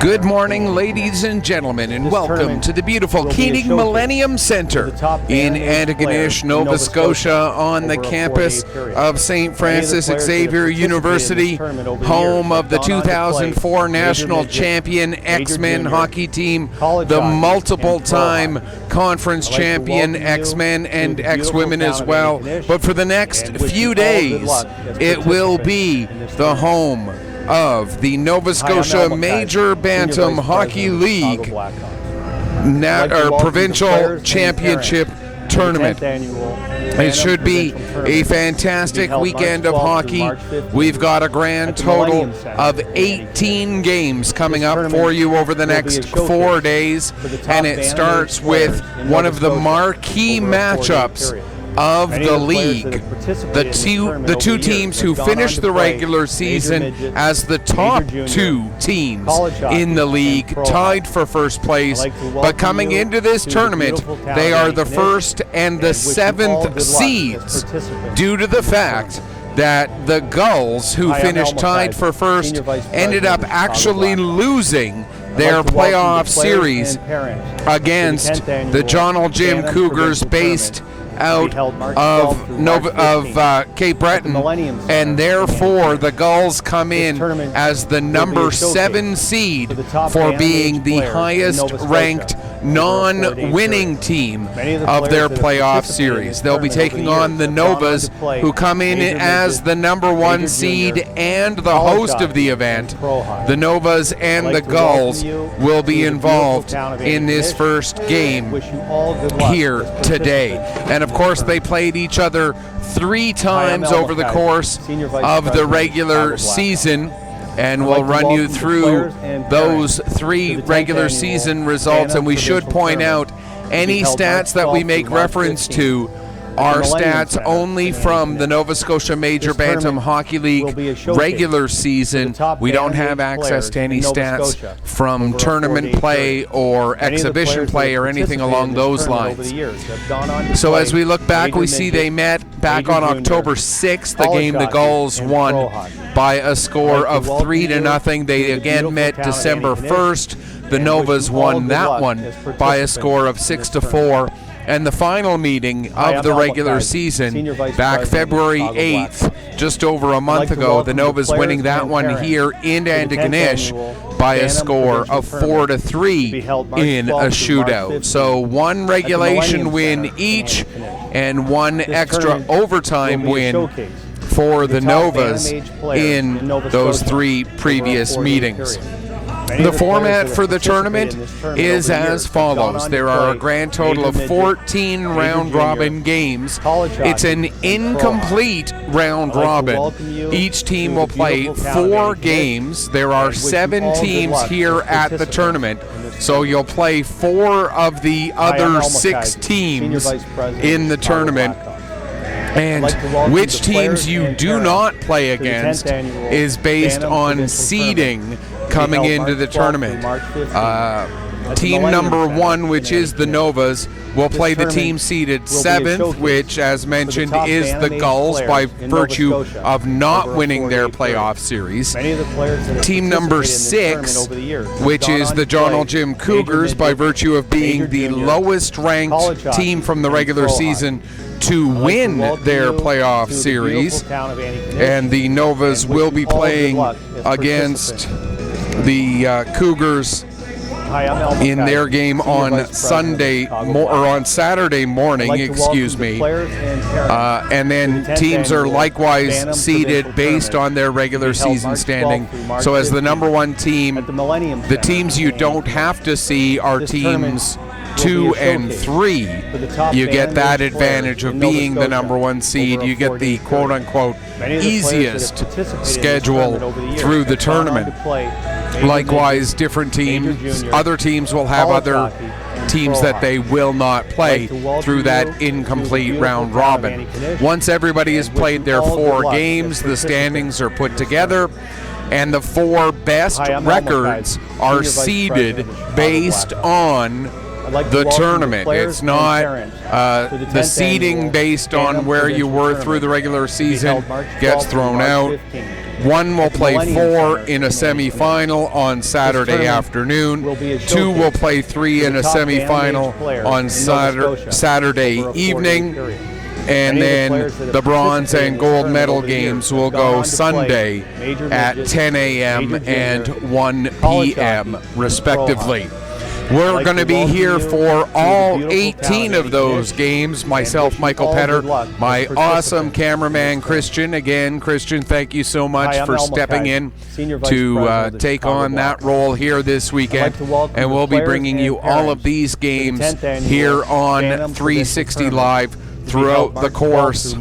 Good morning, ladies and gentlemen, and welcome to the beautiful Keating Millennium Center in Antigonish, Nova Scotia, on the campus of St. Francis Xavier University, home of the 2004 national champion X-Men hockey team, the multiple-time conference champion X-Men and X-Women as well. But for the next few days, it will be the home of the Nova Scotia Major Bantam Hockey League Provincial Championship Tournament. It should be a fantastic weekend of hockey. We've got a grand total of 18 games coming up for you over the next 4 days, and it starts with one of the marquee matchups of the league. The two teams who finished the regular season as the top two teams in the league, tied for first place. But coming into this tournament, they are the first and the seventh seeds due to the fact that the Gulls, who finished tied for first, ended up actually losing their playoff series against the John Jim Cougars based out of Cape Breton, and therefore the Gulls come in as the number 7 seed for being the highest ranked non-winning team of their playoff series. They'll be taking on the Novas, who come in as the number 1 seed and the host of the event. The Novas and the Gulls will be involved in this first game here today. And of course, they played each other 3 times over the course of the regular season, and we'll run you through those 3 regular season results. And we should point out, any stats that we make reference to are stats only from the Nova Scotia Major Bantam Hockey League regular season. We don't have access to any stats from tournament play or exhibition play or anything along those lines. So as we look back, we see they met back on October 6th, the game the Gulls won by a score of 3-0. They again met December 1st. The Novas won that one by a score of 6-4. And the final meeting of the regular season back February 8th, just over a month ago, the Novas winning that one here in Antigonish by a score of 4-3 in a shootout. So 1 regulation win each and 1 extra overtime win for the Novas in those 3 previous meetings. The format for the tournament is as follows. There are a grand total of 14 round-robin games. It's an incomplete round-robin. Each team will play 4 games. There are 7 teams here at the tournament, so you'll play 4 of the other 6 teams in the tournament. And which teams you do not play against is based on seeding coming into the tournament. Team number 1, which is the Novas, will play the team seeded 7th, which, as mentioned, is the Gulls by virtue of not winning their playoff series. Team number 6, which is the John Jim Cougars, by virtue of being the lowest ranked team from the regular season to win their playoff series. And the Novas will be playing against the Cougars in their game on Saturday morning, and then teams are likewise seeded based on their regular season standing. So as the number 1 team, the teams you don't have to see are teams 2 and 3. You get that advantage of being the number 1 seed. You get the quote-unquote easiest schedule through the tournament. Likewise, different teams, other teams will have other teams that they will not play through that incomplete round robin. Once everybody has played their 4 games, the standings are put together, and the 4 best records are seeded based on the tournament. It's not the seeding based on where you were through the regular season gets thrown out. One will play 4 in a semifinal on Saturday afternoon. 2 will play 3 in a semifinal on Saturday evening. And then the bronze and gold medal games will go Sunday at 10 a.m. and 1 p.m. respectively. We're going to be here for all 18 of those games. Myself, Michael Petter, my awesome cameraman, Christian. Again, Christian, thank you so much for stepping in to take on that role here this weekend. And we'll be bringing you all of these games here on 360 Live throughout the course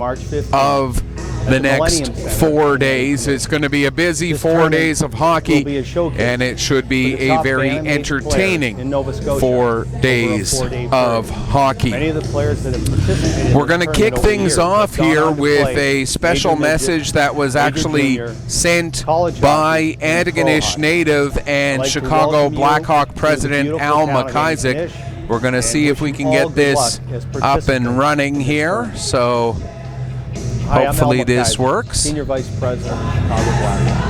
of the next 4 days. It's going to be a busy 4 days of hockey, and it should be a very entertaining 4 days of hockey. We're going to kick things off here with a special message that was actually sent by Antigonish native and Chicago Blackhawk president Al McIsaac. We're going to see if we can get this up and running here. So hopefully this works. Senior Vice President of Chicago Blackhawks.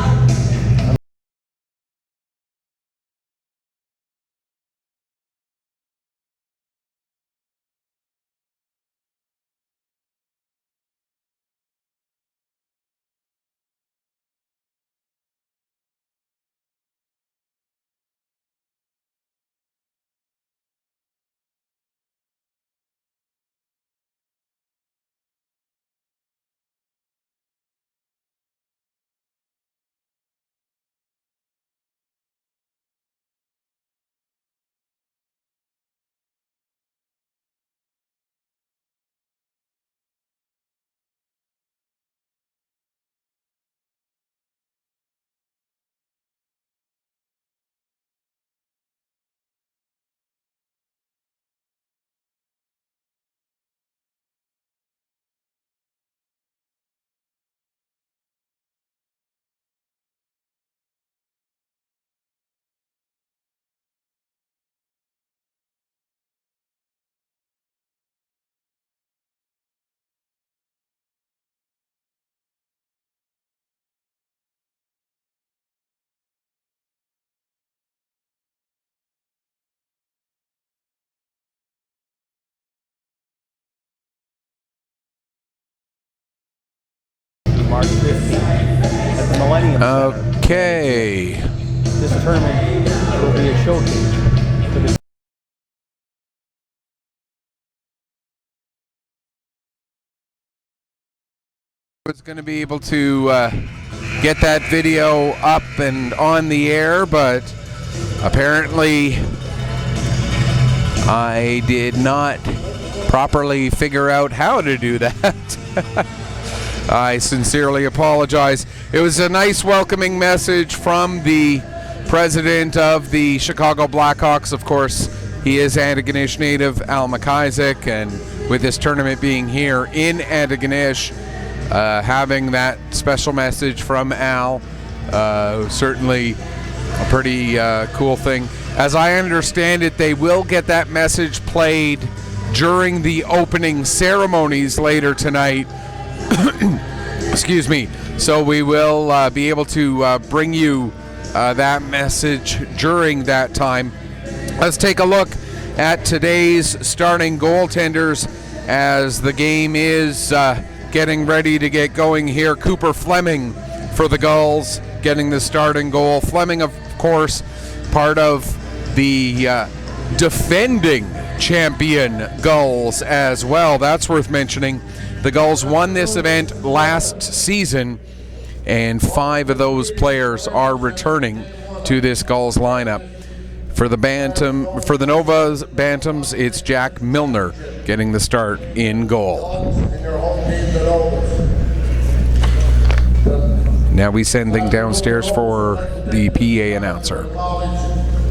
March 15th at the Millennium Center. Okay. This tournament will be a showcase for the was going to be able to get that video up and on the air, but apparently I did not properly figure out how to do that. I sincerely apologize. It was a nice welcoming message from the president of the Chicago Blackhawks. Of course, he is Antigonish native Al McIsaac, and with this tournament being here in Antigonish, having that special message from Al, certainly a pretty cool thing. As I understand it, they will get that message played during the opening ceremonies later tonight. Excuse me. So we will be able to bring you that message during that time. Let's take a look at today's starting goaltenders as the game is getting ready to get going here. Cooper Fleming for the Gulls getting the starting goal. Fleming, of course, part of the defending champion Gulls as well. That's worth mentioning. The Gulls won this event last season, and 5 of those players are returning to this Gulls lineup. For the Nova Bantams, it's Jack Milner getting the start in goal. Now we send things downstairs for the PA announcer.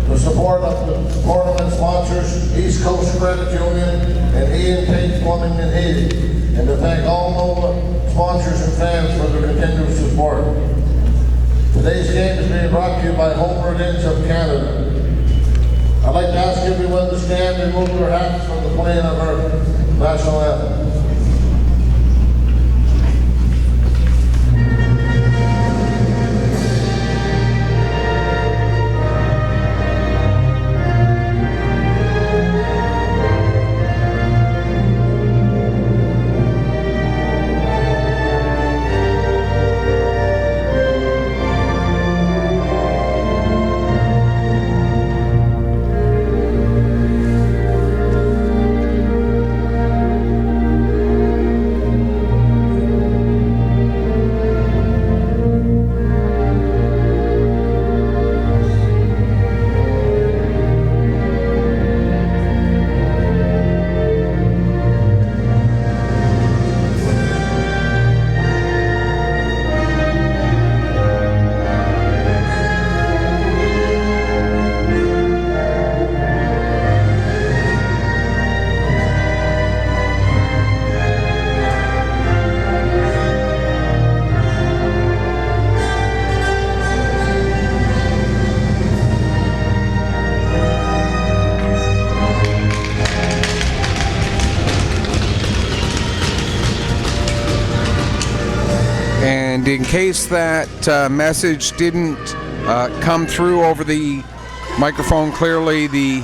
The support of the tournament sponsors, East Coast Credit Union and E&K Plumbing in Haiti, and to thank all Nova sponsors and fans for their continued support. Today's game is being brought to you by Homeward Inns of Canada. I'd like to ask everyone to stand and remove their hats from the playing of our national anthem. 1 And in case that message didn't come through over the microphone clearly, the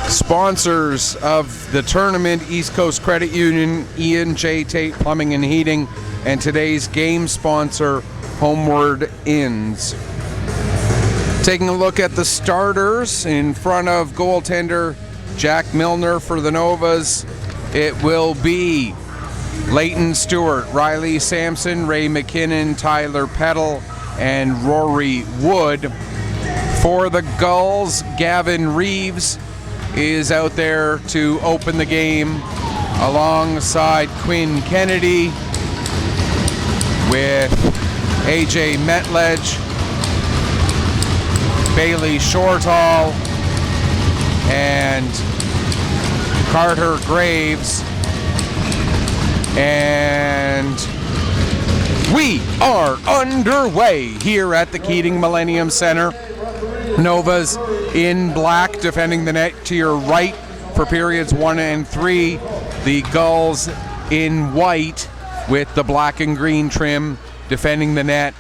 sponsors of the tournament, East Coast Credit Union, Ian J. Tate Plumbing and Heating, and today's game sponsor, Homeward Inns. Taking a look at the starters in front of goaltender Jack Milner for the Novas, it will be Leighton Stewart, Riley Sampson, Ray McKinnon, Tyler Peddle, and Rory Wood. For the Gulls, Gavin Reeves is out there to open the game alongside Quinn Kennedy, with AJ Metledge, Bailey Shortall, and Carter Graves. And we are underway here at the Keating Millennium Center. Novas in black defending the net to your right for periods 1 and 3. The Gulls in white with the black and green trim defending the net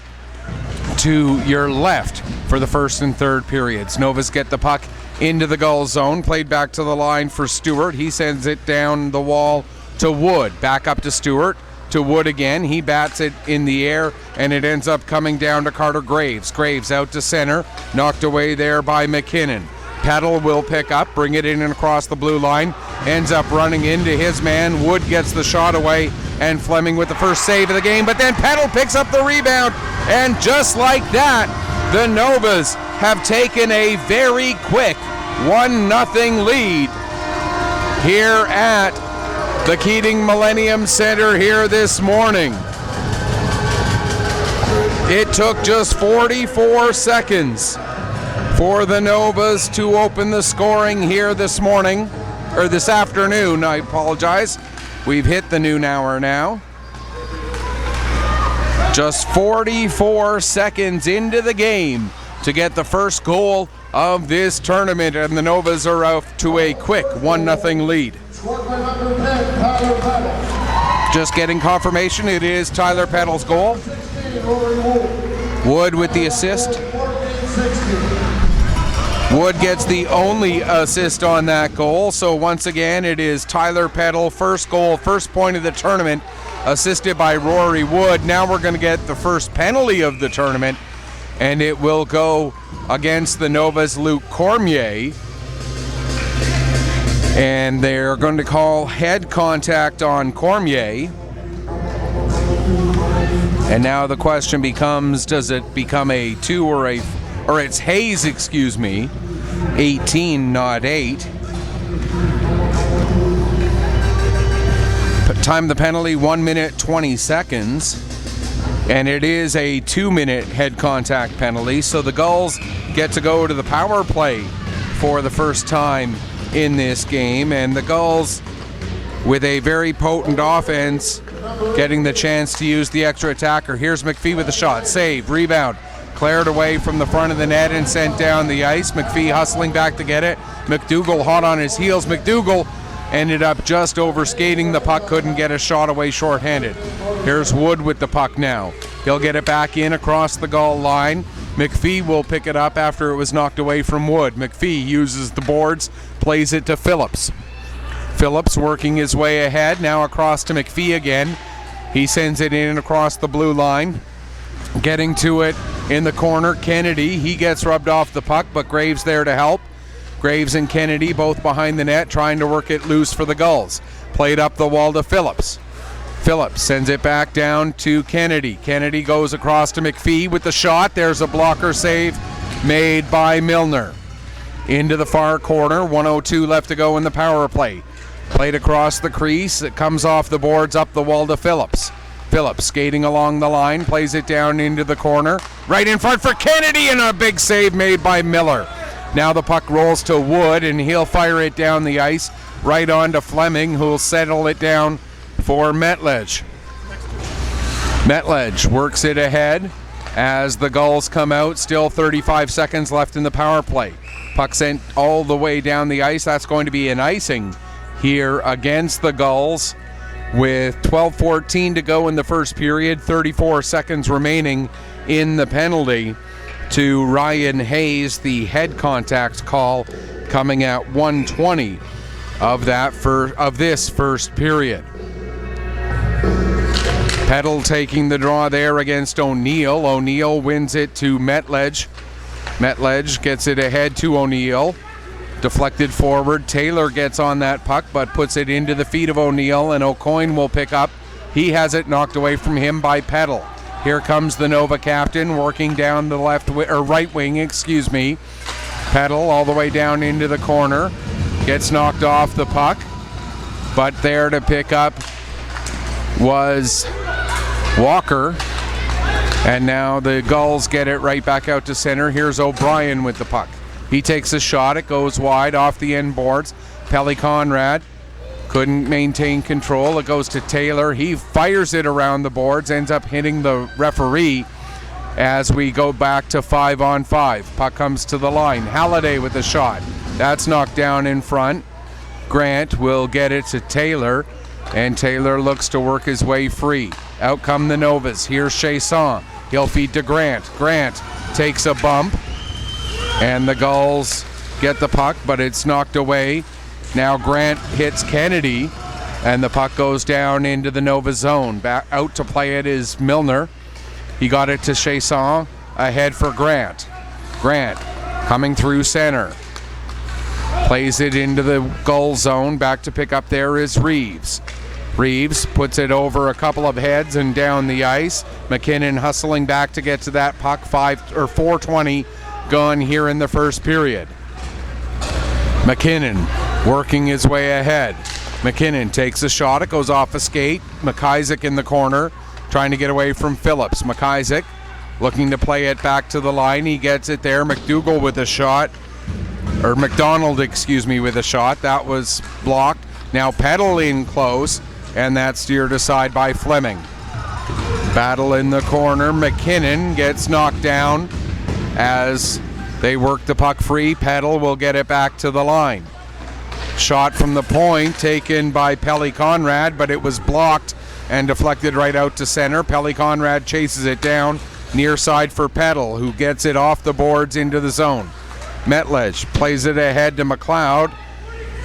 to your left for the first and third periods. Novas get the puck into the Gulls zone, played back to the line for Stewart. He sends it down the wall to Wood, back up to Stewart, to Wood again. He bats it in the air, and it ends up coming down to Carter Graves. Graves out to center, knocked away there by McKinnon. Peddle will pick up, bring it in and across the blue line, ends up running into his man. Wood gets the shot away, and Fleming with the first save of the game, but then Peddle picks up the rebound, and just like that, the Novas have taken a very quick 1-0 lead here at the Keating Millennium Center here this morning. It took just 44 seconds for the Novas to open the scoring here this morning, or this afternoon, I apologize. We've hit the noon hour now. Just 44 seconds into the game to get the first goal of this tournament, and the Novas are out to a quick 1-0 lead. Just getting confirmation, it is Tyler Peddle's goal. Wood with the assist. Wood gets the only assist on that goal, so once again it is Tyler Peddle, first goal, first point of the tournament, assisted by Rory Wood. Now we're going to get the first penalty of the tournament, and it will go against the Novas' Luke Cormier. And they're going to call head contact on Cormier. And now the question becomes, does it become a 2 or it's Hayes, 18, not 8. Time the penalty, 1 minute, 20 seconds. And it is a 2-minute head contact penalty. So the Gulls get to go to the power play for the first time in this game, and the Gulls with a very potent offense getting the chance to use the extra attacker. Here's McPhee with the shot, save, rebound, cleared away from the front of the net and sent down the ice. McPhee hustling back to get it. McDougall hot on his heels. McDougall ended up just over skating the puck, couldn't get a shot away shorthanded. Here's Wood with the puck now. He'll get it back in across the goal line. McPhee will pick it up after it was knocked away from Wood. McPhee uses the boards, plays it to Phillips. Phillips working his way ahead, now across to McPhee again. He sends it in across the blue line. Getting to it in the corner, Kennedy. He gets rubbed off the puck, but Graves there to help. Graves and Kennedy both behind the net, trying to work it loose for the Gulls. Played up the wall to Phillips. Phillips sends it back down to Kennedy. Kennedy goes across to McPhee with the shot. There's a blocker save made by Milner. Into the far corner, 1:02 left to go in the power play. Played across the crease. It comes off the boards, up the wall to Phillips. Phillips skating along the line, plays it down into the corner. Right in front for Kennedy, and a big save made by Miller. Now the puck rolls to Wood, and he'll fire it down the ice, right on to Fleming, who'll settle it down for Metledge. Metledge works it ahead as the Gulls come out. Still 35 seconds left in the power play. Puck sent all the way down the ice. That's going to be an icing here against the Gulls. with 12:14 to go in the first period, 34 seconds remaining in the penalty to Ryan Hayes. The head contact call coming at 1:20 of this first period. Peddle taking the draw there against O'Neill. O'Neill wins it to Metledge. Metledge gets it ahead to O'Neill. Deflected forward. Taylor gets on that puck but puts it into the feet of O'Neill, and O'Coin will pick up. He has it knocked away from him by Peddle. Here comes the Nova captain working down the right wing. Peddle all the way down into the corner. Gets knocked off the puck, but there to pick up was Walker. And now the Gulls get it right back out to center. Here's O'Brien with the puck. He takes a shot. It goes wide off the end boards. Pelly Conrad couldn't maintain control. It goes to Taylor. He fires it around the boards, ends up hitting the referee as we go back to 5-on-5. Puck comes to the line. Halliday with a shot. That's knocked down in front. Grant will get it to Taylor, and Taylor looks to work his way free. Out come the Novas. Here's Chasson. He'll feed to Grant. Grant takes a bump, and the Gulls get the puck, but it's knocked away. Now Grant hits Kennedy, and the puck goes down into the Nova zone. Back out to play it is Milner. He got it to Chasson. Ahead for Grant. Grant coming through center. Plays it into the goal zone. Back to pick up there is Reeves. Reeves puts it over a couple of heads and down the ice. McKinnon hustling back to get to that puck. 4:20 gone here in the first period. McKinnon working his way ahead. McKinnon takes a shot. It goes off a skate. McIsaac in the corner trying to get away from Phillips. McIsaac looking to play it back to the line. He gets it there. McDougall with a shot. Or McDonald, with a shot. That was blocked. Now Peddle in close, and that's steered aside by Fleming. Battle in the corner. McKinnon gets knocked down as they work the puck free. Peddle will get it back to the line. Shot from the point taken by Pelly Conrad, but it was blocked and deflected right out to center. Pelly Conrad chases it down near side for Peddle, who gets it off the boards into the zone. Metledge plays it ahead to McLeod,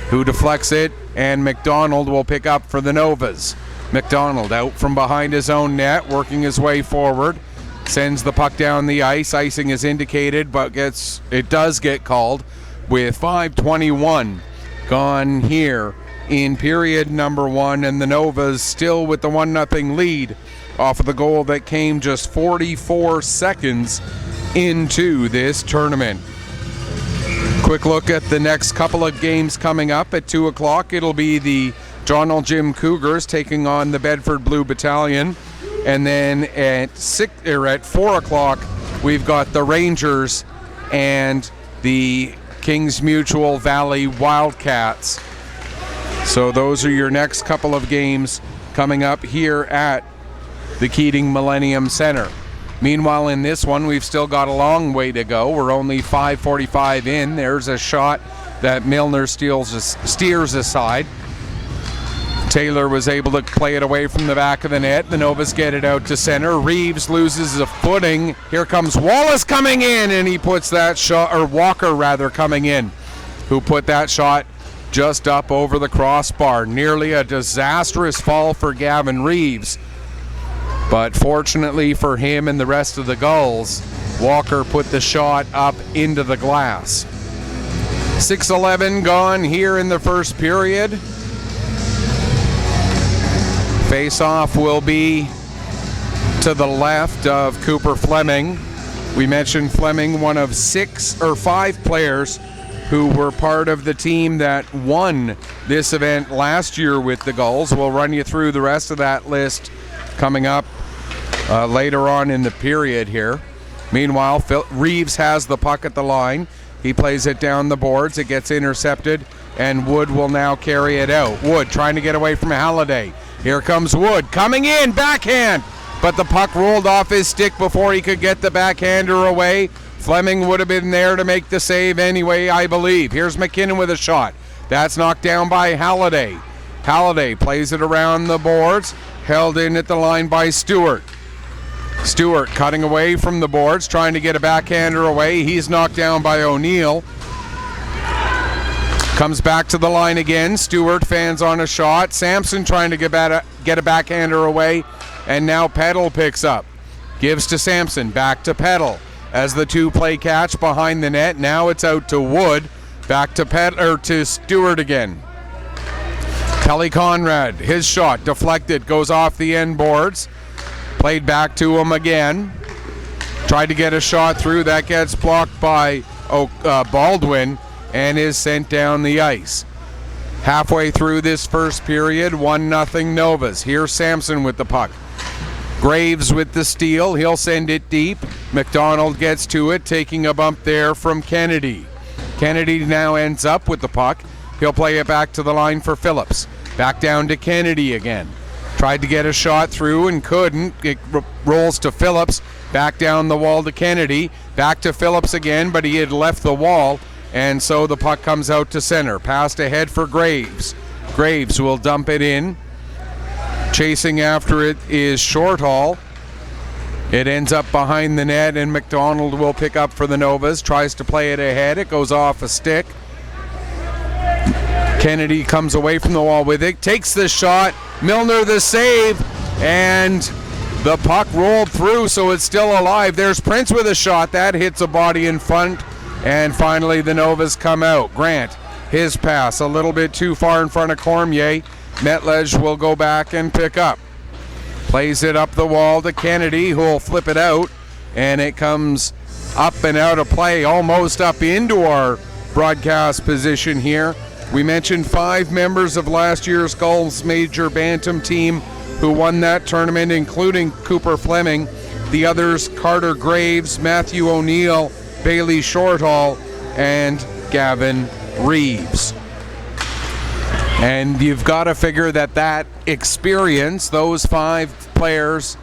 who deflects it, and McDonald will pick up for the Novas. McDonald out from behind his own net, working his way forward, sends the puck down the ice. Icing is indicated, but it does get called with 5:21 gone here in period number 1, and the Novas still with the 1-0 lead off of the goal that came just 44 seconds into this tournament. Quick look at the next couple of games coming up. At 2 o'clock, it'll be the Donald Jim Cougars taking on the Bedford Blue Battalion. And then at 4 o'clock, we've got the Rangers and the Kings Mutual Valley Wildcats. So those are your next couple of games coming up here at the Keating Millennium Center. Meanwhile, in this one, we've still got a long way to go. We're only 5:45 in. There's a shot that Milner steers aside. Taylor was able to play it away from the back of the net. The Novas get it out to center. Reeves loses a footing. Here comes Wallace coming in, and he puts that shot, or Walker rather, coming in, who put that shot just up over the crossbar. Nearly a disastrous fall for Gavin Reeves. But fortunately for him and the rest of the Gulls, Walker put the shot up into the glass. 6:11 gone here in the first period. Face-off will be to the left of Cooper Fleming. We mentioned Fleming, one of 5 players who were part of the team that won this event last year with the Gulls. We'll run you through the rest of that list coming up later on in the period here. Meanwhile, Reeves has the puck at the line. He plays it down the boards. It gets intercepted, and Wood will now carry it out. Wood trying to get away from Halliday. Here comes Wood coming in, backhand, but the puck rolled off his stick before he could get the backhander away. Fleming would have been there to make the save anyway, I believe. Here's McKinnon with a shot. That's knocked down by Halliday. Halliday plays it around the boards, held in at the line by Stewart. Stewart cutting away from the boards, trying to get a backhander away. He's knocked down by O'Neill. Comes back to the line again. Stewart fans on a shot. Sampson trying to get a backhander away. And now Peddle picks up. Gives to Sampson. Back to Peddle. As the two play catch behind the net. Now it's out to Wood. Back to Stewart again. Kelly Conrad. His shot deflected. Goes off the end boards. Played back to him again. Tried to get a shot through. That gets blocked by Baldwin and is sent down the ice. Halfway through this first period, 1-0 Novas. Here's Sampson with the puck. Graves with the steal. He'll send it deep. McDonald gets to it, taking a bump there from Kennedy. Kennedy now ends up with the puck. He'll play it back to the line for Phillips. Back down to Kennedy again. Tried to get a shot through and couldn't. It rolls to Phillips. Back down the wall to Kennedy. Back to Phillips again, but he had left the wall. And so the puck comes out to center. Passed ahead for Graves. Graves will dump it in. Chasing after it is Shortall. It ends up behind the net, and McDonald will pick up for the Novas. Tries to play it ahead. It goes off a stick. Kennedy comes away from the wall with it. Takes the shot. Milner the save. And the puck rolled through, so it's still alive. There's Prince with a shot. That hits a body in front. And finally the Novas come out. Grant, his pass a little bit too far in front of Cormier. Metlej will go back and pick up. Plays it up the wall to Kennedy, who will flip it out. And it comes up and out of play, almost up into our broadcast position here. We mentioned 5 members of last year's Gulls Major Bantam team who won that tournament, including Cooper Fleming. The others, Carter Graves, Matthew O'Neill, Bailey Shortall, and Gavin Reeves. And you've got to figure that experience, those 5 players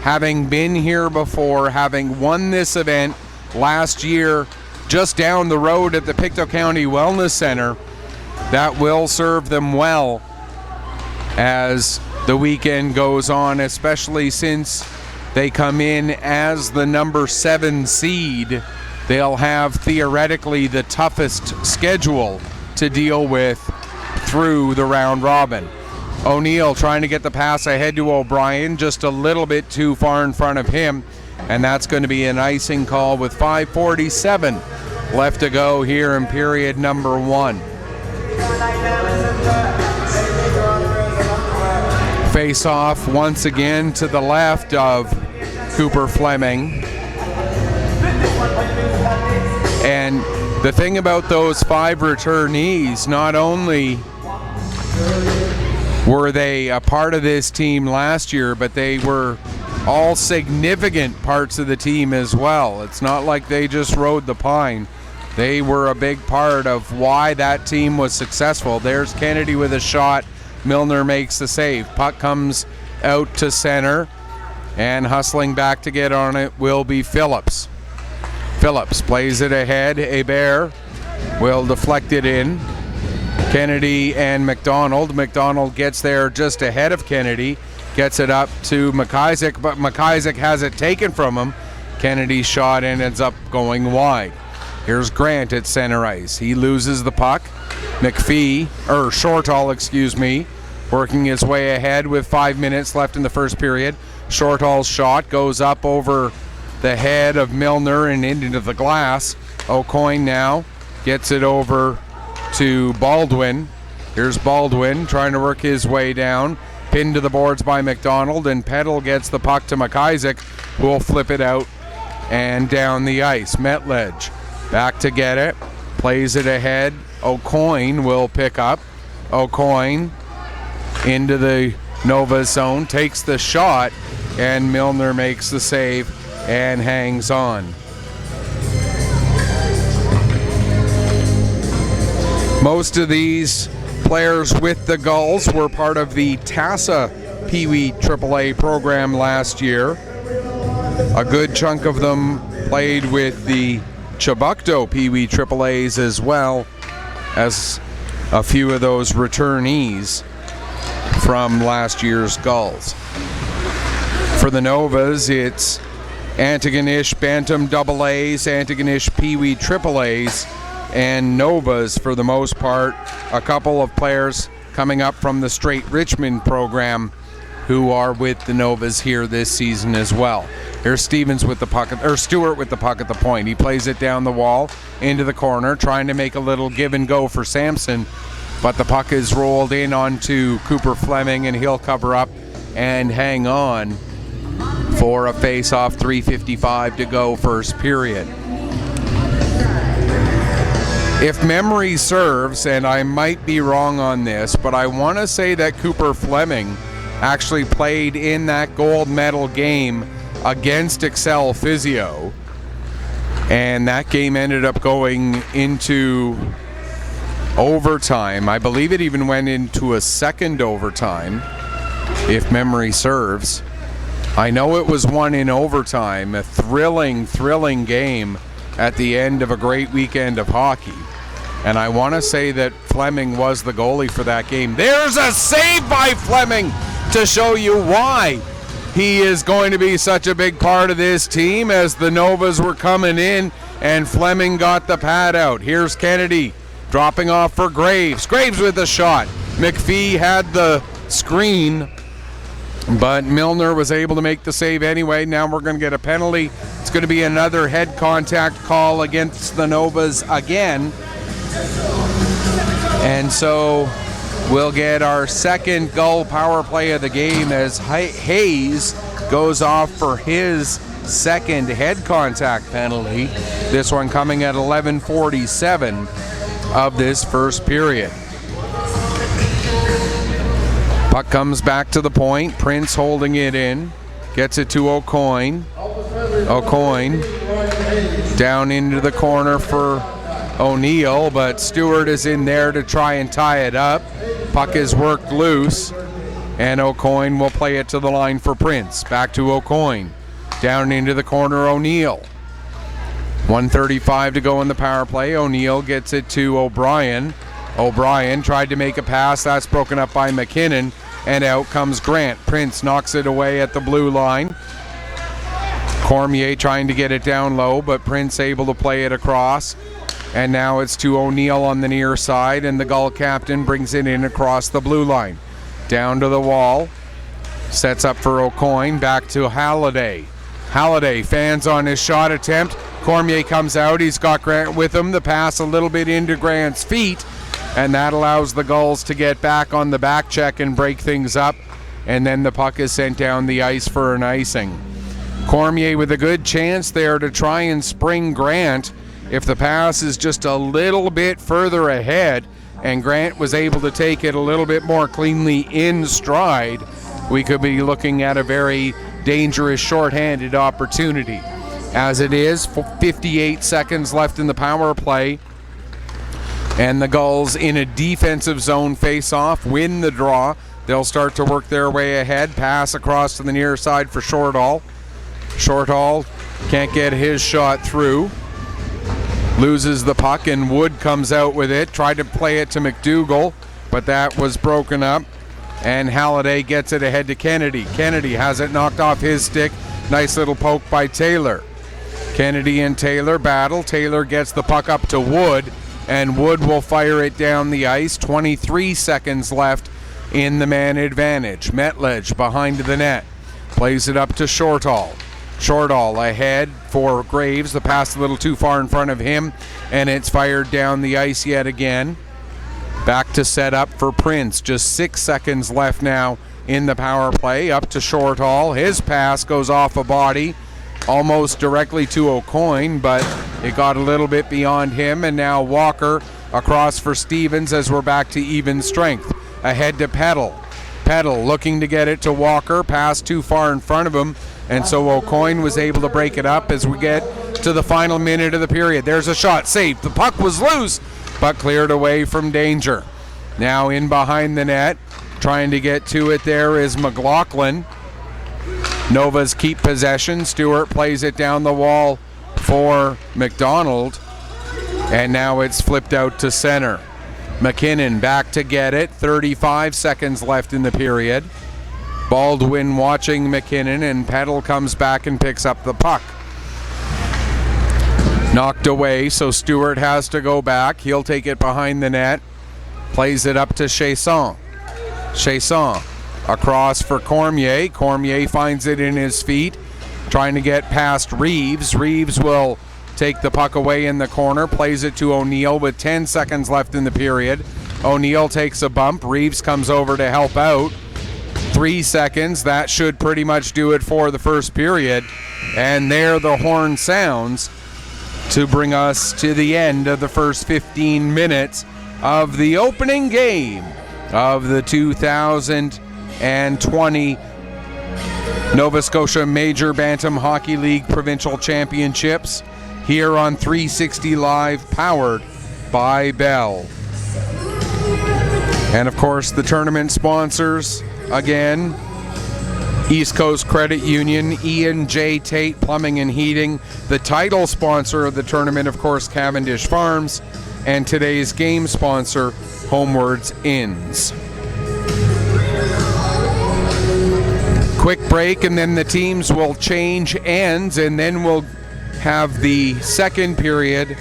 having been here before, having won this event last year just down the road at the Pictou County Wellness Center, that will serve them well as the weekend goes on, especially since they come in as the number 7 seed. They'll have theoretically the toughest schedule to deal with through the round robin. O'Neill trying to get the pass ahead to O'Brien, just a little bit too far in front of him, and that's going to be an icing call with 5:47 left to go here in period number 1. Face off once again to the left of Cooper Fleming. And the thing about those 5 returnees, not only were they a part of this team last year, but they were all significant parts of the team as well. It's not like they just rode the pine. They were a big part of why that team was successful. There's Kennedy with a shot. Milner makes the save. Puck comes out to center, and hustling back to get on it will be Phillips. Phillips plays it ahead. Hebert will deflect it in. Kennedy and McDonald. McDonald gets there just ahead of Kennedy. Gets it up to McIsaac, but McIsaac has it taken from him. Kennedy's shot and ends up going wide. Here's Grant at center ice. He loses the puck. Shortall, working his way ahead with 5 minutes left in the first period. Shortall's shot goes up over the head of Milner and into the glass. O'Coin now gets it over to Baldwin. Here's Baldwin trying to work his way down. Pinned to the boards by McDonald, and Peddle gets the puck to McIsaac, who will flip it out and down the ice. Metlej back to get it. Plays it ahead. O'Coin will pick up. O'Coin into the Nova zone, takes the shot, and Milner makes the save and hangs on. Most of these players with the Gulls were part of the TASA Pee Wee AAA program last year. A good chunk of them played with the Chiboucto Pee Wee AAAs as well as a few of those returnees. from last year's Gulls. For the Novas, it's Antigonish Bantam AA s, Antigonish Pee Wee AAAs, and Novas for the most part. A couple of players coming up from the Straight Richmond program who are with the Novas here this season as well. Here's Stevens with the puck, or Stewart with the puck at the point. He plays it down the wall into the corner, trying to make a little give and go for Sampson, but the puck is rolled in onto Cooper Fleming, and he'll cover up and hang on for a face-off. 3:55 to go, first period. If memory serves, and I might be wrong on this, but I want to say that Cooper Fleming actually played in that gold medal game against Excel Physio, and that game ended up going into overtime. I believe it even went into a second overtime, if memory serves. I know it was won in overtime, a thrilling game at the end of a great weekend of hockey. And I want to say that Fleming was the goalie for that game. There's a save by Fleming to show you why he is going to be such a big part of this team, as the Novas were coming in and Fleming got the pad out. Here's Kennedy dropping off for Graves. Graves with the shot. McPhee had the screen, but Milner was able to make the save anyway. Now we're going to get a penalty. It's going to be another head contact call against the Novas again. And so we'll get our second Gull power play of the game as Hayes goes off for his second head contact penalty. This one coming at 11:47 of this first period. Puck comes back to the point. Prince holding it in. Gets it to O'Coin. O'Coin down into the corner for O'Neill, but Stewart is in there to try and tie it up. Puck is worked loose, and O'Coin will play it to the line for Prince. Back to O'Coin. Down into the corner, O'Neill. 1:35 to go in the power play. O'Neill gets it to O'Brien. O'Brien tried to make a pass. That's broken up by McKinnon, and out comes Grant. Prince knocks it away at the blue line. Cormier trying to get it down low, but Prince able to play it across. And now it's to O'Neill on the near side, and the Gull captain brings it in across the blue line. Down to the wall. Sets up for O'Coin. Back to Halliday. Halliday fans on his shot attempt. Cormier comes out. He's got Grant with him. The pass a little bit into Grant's feet, and that allows the Gulls to get back on the back check and break things up. And then the puck is sent down the ice for an icing. Cormier with a good chance there to try and spring Grant. If the pass is just a little bit further ahead and Grant was able to take it a little bit more cleanly in stride, we could be looking at a very dangerous shorthanded opportunity. As it is, 58 seconds left in the power play, and the Gulls in a defensive zone face-off win the draw. They'll start to work their way ahead. Pass across to the near side for Shortall. Shortall can't get his shot through. Loses the puck, and Wood comes out with it. Tried to play it to McDougall, but that was broken up. And Halliday gets it ahead to Kennedy. Kennedy has it knocked off his stick. Nice little poke by Taylor. Kennedy and Taylor battle. Taylor gets the puck up to Wood, and Wood will fire it down the ice. 23 seconds left in the man advantage. Metledge behind the net. Plays it up to Shortall. Shortall ahead for Graves. The pass a little too far in front of him, and it's fired down the ice yet again. Back to set up for Prince. Just 6 seconds left now in the power play. Up to Shortall. His pass goes off a body almost directly to O'Coin, but it got a little bit beyond him, and now Walker across for Stevens as we're back to even strength. Ahead to Peddle. Peddle looking to get it to Walker. Pass too far in front of him, and so O'Coin was able to break it up as we get to the final minute of the period. There's a shot saved. The puck was loose, but cleared away from danger. Now in behind the net, trying to get to it there is McLaughlin. Novas keep possession. Stewart plays it down the wall for McDonald, and now it's flipped out to center. McKinnon back to get it. 35 seconds left in the period. Baldwin watching McKinnon, and Peddle comes back and picks up the puck. Knocked away, so Stewart has to go back. He'll take it behind the net. Plays it up to Chasson. Chasson across for Cormier. Cormier finds it in his feet, trying to get past Reeves. Reeves will take the puck away in the corner, plays it to O'Neill with 10 seconds left in the period. O'Neill takes a bump. Reeves comes over to help out. 3 seconds. That should pretty much do it for the first period. And there the horn sounds to bring us to the end of the first 15 minutes of the opening game of the 2020 Nova Scotia Major Bantam Hockey League Provincial Championships here on 360 Live, powered by Bell. And of course, the tournament sponsors, again, East Coast Credit Union, Ian J. Tate Plumbing and Heating, the title sponsor of the tournament, of course, Cavendish Farms, and today's game sponsor, Homewards Inns. Quick break, and then the teams will change ends, and then we'll have the second period,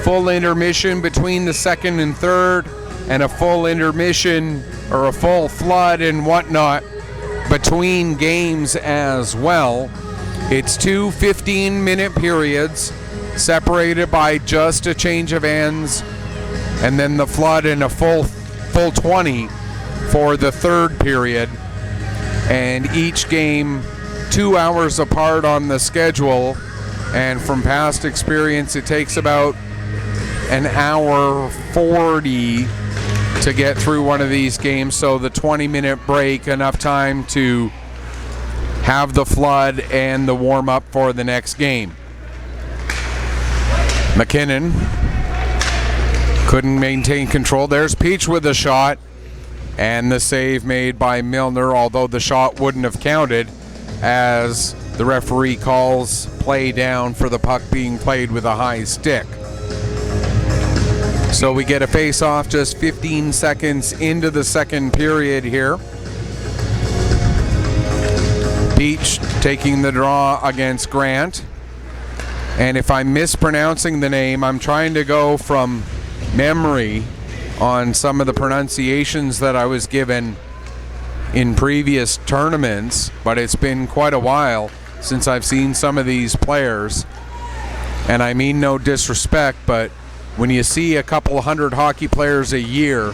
full intermission between the second and third, and a full intermission or a full flood and whatnot between games as well. It's two 15-minute periods separated by just a change of ends, and then the flood and a full 20 for the third period. And each game 2 hours apart on the schedule, and from past experience it takes about an hour 40 to get through one of these games, so the 20-minute break, enough time to have the flood and the warm-up for the next game. McKinnon couldn't maintain control. There's Peach with a shot, and the save made by Milner, although the shot wouldn't have counted as the referee calls play down for the puck being played with a high stick. So we get a face-off just 15 seconds into the second period here. Peach taking the draw against Grant. And if I'm mispronouncing the name, I'm trying to go from memory on some of the pronunciations that I was given in previous tournaments, but it's been quite a while since I've seen some of these players. And I mean no disrespect, but when you see a couple hundred hockey players a year,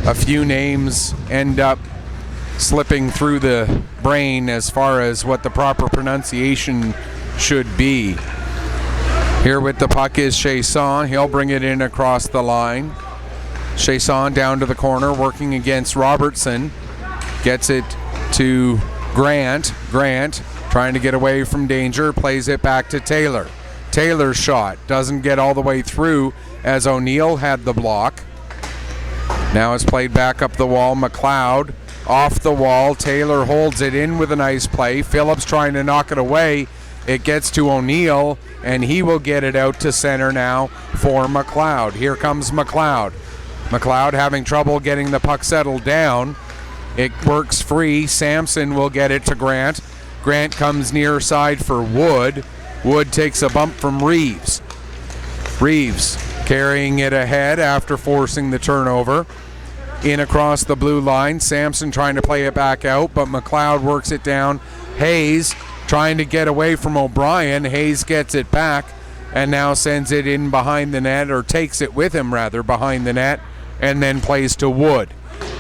a few names end up slipping through the brain as far as what the proper pronunciation should be. Here with the puck is Chasson. He'll bring it in across the line. Chasson down to the corner, working against Robertson. Gets it to Grant. Grant trying to get away from danger, plays it back to Taylor. Taylor's shot doesn't get all the way through as O'Neill had the block. Now it's played back up the wall. McLeod off the wall. Taylor holds it in with a nice play. Phillips trying to knock it away. It gets to O'Neill, and he will get it out to center now for McLeod. Here comes McLeod. McLeod having trouble getting the puck settled down. It works free. Sampson will get it to Grant. Grant comes near side for Wood. Wood takes a bump from Reeves. Reeves carrying it ahead after forcing the turnover. In across the blue line. Sampson trying to play it back out, but McLeod works it down. Hayes trying to get away from O'Brien. Hayes gets it back and now sends it in behind the net, or takes it with him rather, behind the net, and then plays to Wood.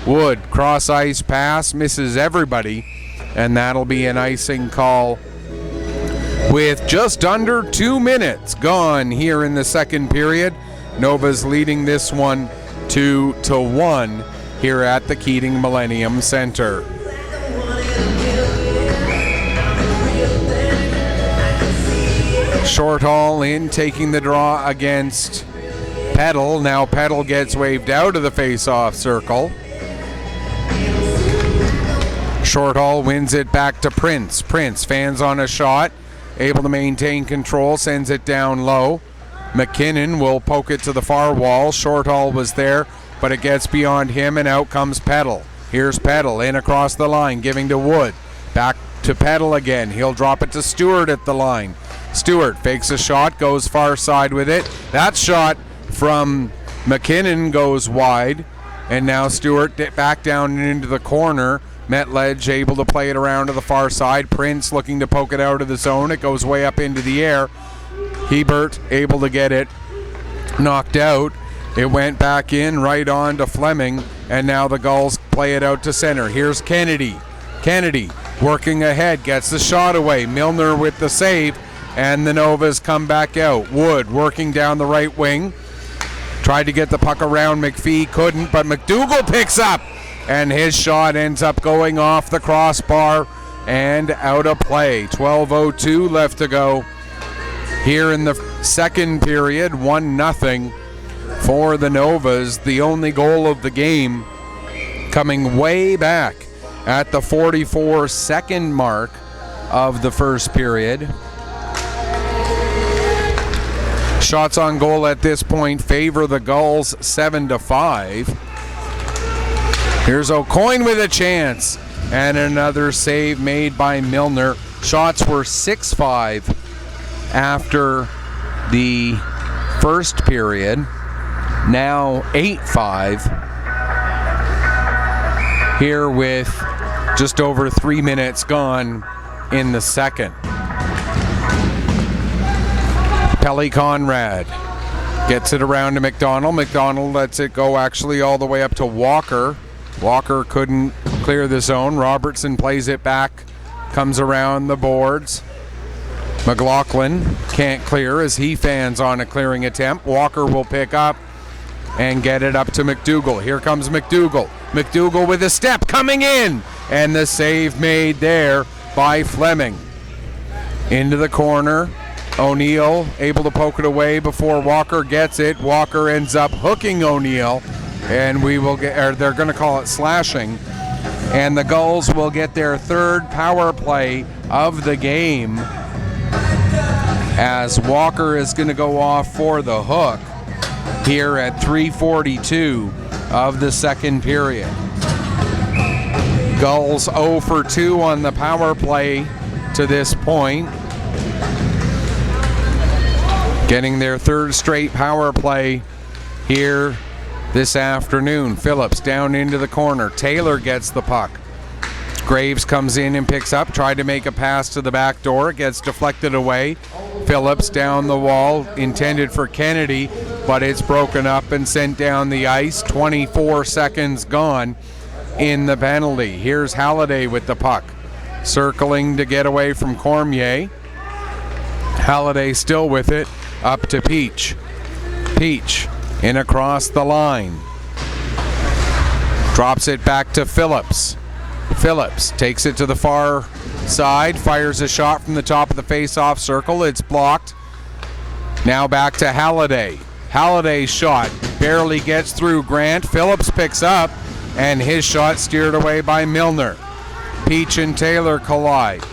Wood, cross ice pass, misses everybody, and that'll be an icing call with just under 2 minutes gone here in the second period. Nova's leading this one 2-1 here at the Keating Millennium Center. Shortall in, taking the draw against Peddle. Now Peddle gets waved out of the face-off circle. Shortall wins it back to Prince. Prince fans on a shot, able to maintain control, sends it down low. McKinnon will poke it to the far wall. Shortall was there but it gets beyond him, and out comes Peddle. Here's Peddle in across the line, giving to Wood. Back to Peddle again. He'll drop it to Stewart at the line. Stewart fakes a shot, goes far side with it. That shot from McKinnon goes wide, and now Stewart back down and into the corner. Metledge able to play it around to the far side. Prince looking to poke it out of the zone. It goes way up into the air. Hebert able to get it knocked out. It went back in right on to Fleming, and now the Gulls play it out to center. Here's Kennedy. Kennedy working ahead, gets the shot away. Milner with the save, and the Novas come back out. Wood working down the right wing. Tried to get the puck around McPhee, couldn't, but McDougall picks up, and his shot ends up going off the crossbar and out of play. 12:02 left to go here in the second period. 1-0 for the Novas. The only goal of the game coming way back at the 44-second mark of the first period. Shots on goal at this point favor the Gulls 7-5. Here's O'Coin with a chance, and another save made by Milner. Shots were 6-5 after the first period, now 8-5 here with just over 3 minutes gone in the second. Pelly Conrad gets it around to McDonald. McDonald lets it go actually all the way up to Walker. Walker couldn't clear the zone. Robertson plays it back, comes around the boards. McLaughlin can't clear as he fans on a clearing attempt. Walker will pick up and get it up to McDougall. Here comes McDougall. McDougall with a step coming in, and the save made there by Fleming. Into the corner. O'Neill able to poke it away before Walker gets it. Walker ends up hooking O'Neill, and they're going to call it slashing. And the Gulls will get their third power play of the game as Walker is going to go off for the hook here at 3:42 of the second period. Gulls 0 for 2 on the power play to this point. Getting their third straight power play here this afternoon. Phillips down into the corner. Taylor gets the puck. Graves comes in and picks up. Tried to make a pass to the back door. It gets deflected away. Phillips down the wall. Intended for Kennedy, but it's broken up and sent down the ice. 24 seconds gone in the penalty. Here's Halliday with the puck. Circling to get away from Cormier. Halliday still with it. Up to Peach. Peach in across the line. Drops it back to Phillips. Phillips takes it to the far side. Fires a shot from the top of the face-off circle. It's blocked. Now back to Halliday. Halliday's shot barely gets through Grant. Phillips picks up, and his shot steered away by Milner. Peach and Taylor collide.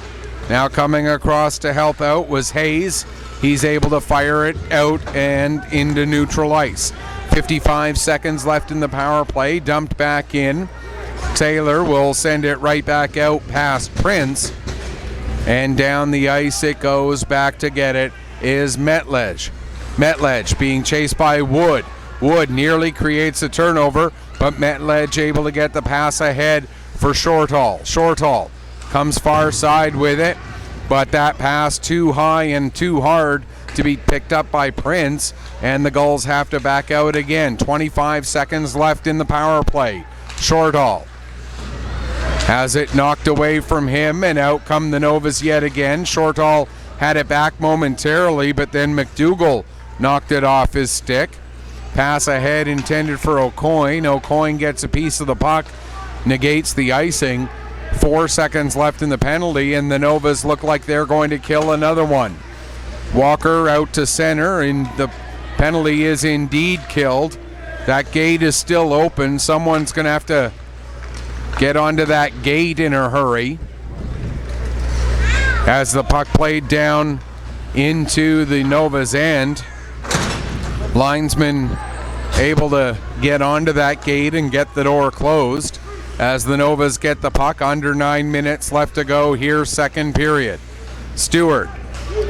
Now coming across to help out was Hayes. He's able to fire it out and into neutral ice. 55 seconds left in the power play. Dumped back in. Taylor will send it right back out past Prince. And down the ice it goes. Back to get it is Metledge. Metledge being chased by Wood. Wood nearly creates a turnover, but Metledge able to get the pass ahead for Shortall. Shortall comes far side with it, but that pass too high and too hard to be picked up by Prince, and the Gulls have to back out again. 25 seconds left in the power play. Shortall has it knocked away from him, and out come the Novas yet again. Shortall had it back momentarily, but then McDougall knocked it off his stick. Pass ahead intended for O'Coin. O'Coin gets a piece of the puck, negates the icing. 4 seconds left in the penalty, and the Novas look like they're going to kill another one. Walker out to center, and the penalty is indeed killed. That gate is still open. Someone's going to have to get onto that gate in a hurry. As the puck played down into the Novas' end, linesman able to get onto that gate and get the door closed as the Novas get the puck. Under 9 minutes left to go here, second period. Stewart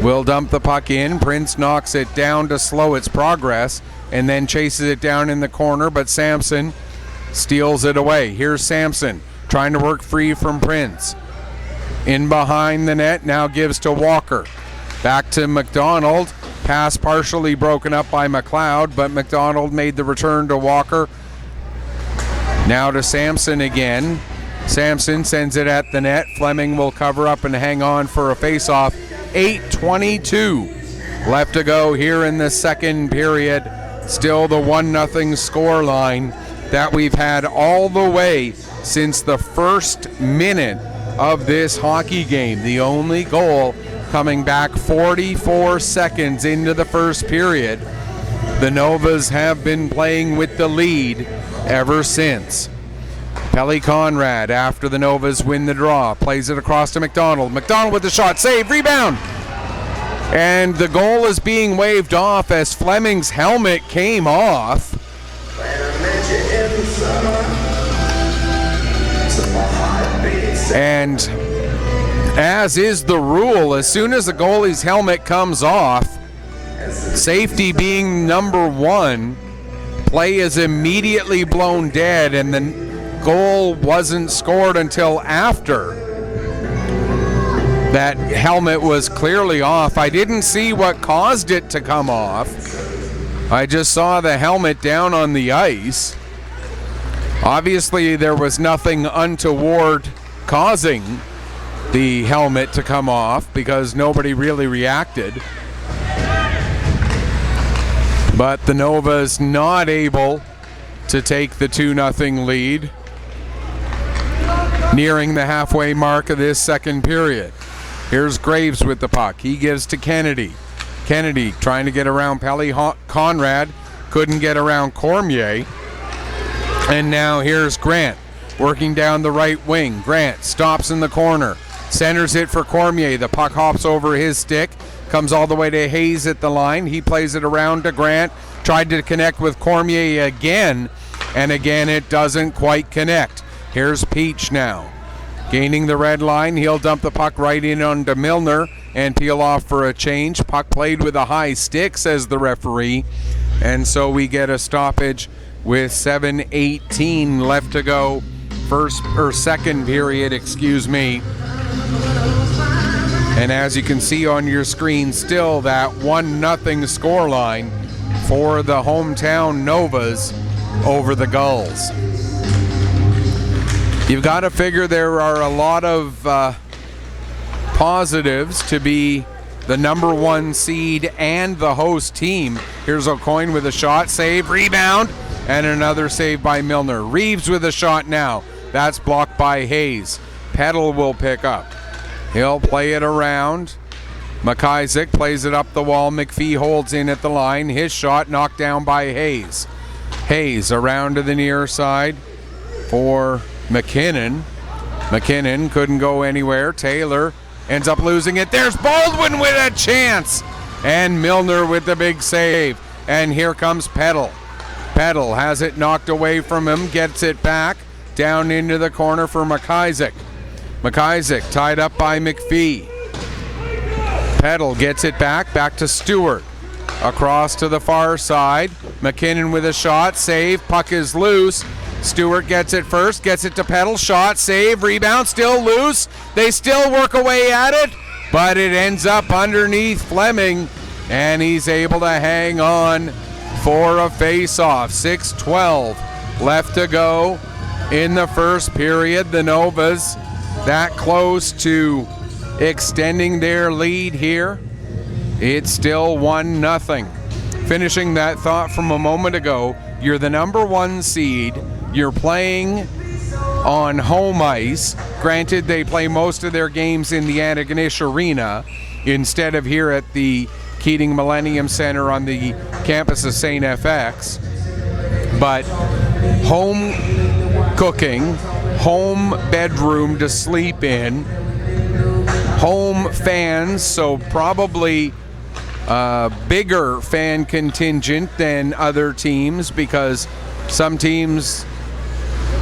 will dump the puck in. Prince knocks it down to slow its progress and then chases it down in the corner, but Sampson steals it away. Here's Sampson trying to work free from Prince. In behind the net, now gives to Walker. Back to McDonald. Pass partially broken up by McLeod, but McDonald made the return to Walker. Now to Sampson again. Sampson sends it at the net. Fleming will cover up and hang on for a face-off. 8:22 left to go here in the second period. Still the 1-0 score line that we've had all the way since the first minute of this hockey game. The only goal coming back 44 seconds into the first period. The Novas have been playing with the lead ever since. Pelly Conrad, after the Novas win the draw, plays it across to McDonald. McDonald with the shot, save, rebound! And the goal is being waved off as Fleming's helmet came off. And as is the rule, as soon as the goalie's helmet comes off, safety being number one, play is immediately blown dead, and the goal wasn't scored until after that helmet was clearly off. I didn't see what caused it to come off. I just saw the helmet down on the ice. Obviously, there was nothing untoward causing the helmet to come off because nobody really reacted. But the Novas not able to take the 2-0 lead, nearing the halfway mark of this second period. Here's Graves with the puck. He gives to Kennedy. Kennedy trying to get around Pelly Conrad. Couldn't get around Cormier. And now here's Grant working down the right wing. Grant stops in the corner. Centers it for Cormier. The puck hops over his stick. Comes all the way to Hayes at the line. He plays it around to Grant. Tried to connect with Cormier again. And again it doesn't quite connect. Here's Peach now. Gaining the red line, he'll dump the puck right in onto Milner and peel off for a change. Puck played with a high stick, says the referee. And so we get a stoppage with 7:18 left to go. Second period, excuse me. And as you can see on your screen, still that 1-0 scoreline for the hometown Novas over the Gulls. You've got to figure there are a lot of positives to be the number one seed and the host team. Here's O'Coin with a shot, save, rebound, and another save by Milner. Reeves with a shot now. That's blocked by Hayes. Peddle will pick up. He'll play it around. McIsaac plays it up the wall. McPhee holds in at the line. His shot knocked down by Hayes. Hayes around to the near side for McKinnon. McKinnon couldn't go anywhere. Taylor ends up losing it. There's Baldwin with a chance. And Milner with the big save. And here comes Peddle. Peddle has it knocked away from him. Gets it back. Down into the corner for McIsaac. McIsaac tied up by McPhee. Peddle gets it back to Stewart. Across to the far side. McKinnon with a shot. Save. Puck is loose. Stewart gets it first, gets it to Peddle, shot, save, rebound, still loose. They still work away at it, but it ends up underneath Fleming, and he's able to hang on for a face-off. 6:12 left to go in the first period. The Novas that close to extending their lead here. It's still 1-0. Finishing that thought from a moment ago, you're the number one seed. You're playing on home ice. Granted, they play most of their games in the Antigonish Arena instead of here at the Keating Millennium Center on the campus of St. FX. But home cooking, home bedroom to sleep in, home fans, so probably bigger fan contingent than other teams, because some teams,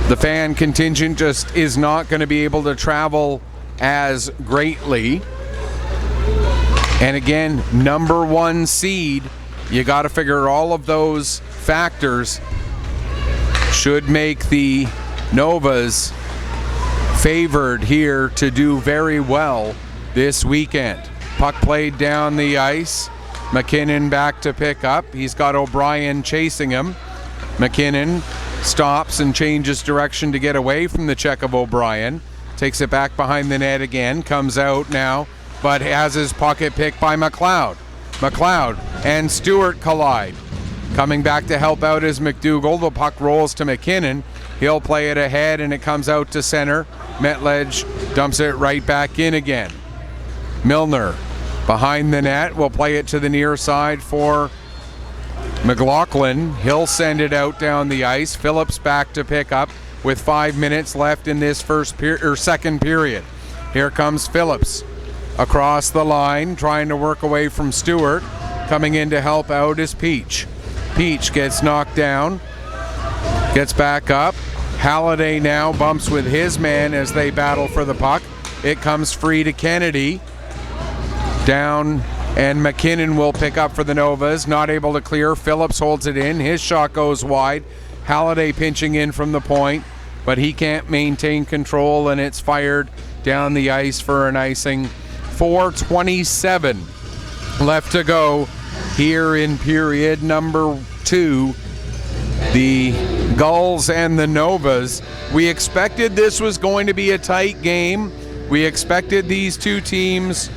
the fan contingent just is not going to be able to travel as greatly. And again, number 1 seed, you got to figure all of those factors should make the Novas favored here to do very well this weekend. Puck played down the ice. McKinnon back to pick up. He's got O'Brien chasing him. McKinnon stops and changes direction to get away from the check of O'Brien. Takes it back behind the net again. Comes out now, but has his pocket picked by McLeod. McLeod and Stewart collide. Coming back to help out is McDougall. The puck rolls to McKinnon. He'll play it ahead, and it comes out to center. Metledge dumps it right back in again. Milner behind the net will play it to the near side for McLaughlin. He'll send it out down the ice. Phillips back to pick up with 5 minutes left in this second period. Here comes Phillips across the line, trying to work away from Stewart. Coming in to help out is Peach. Peach gets knocked down, gets back up. Halliday now bumps with his man as they battle for the puck. It comes free to Kennedy. Down, and McKinnon will pick up for the Novas. Not able to clear. Phillips holds it in. His shot goes wide. Halliday pinching in from the point, but he can't maintain control, and it's fired down the ice for an icing. 4:27 left to go here in period number 2. The Gulls and the Novas. We expected this was going to be a tight game. We expected these two teams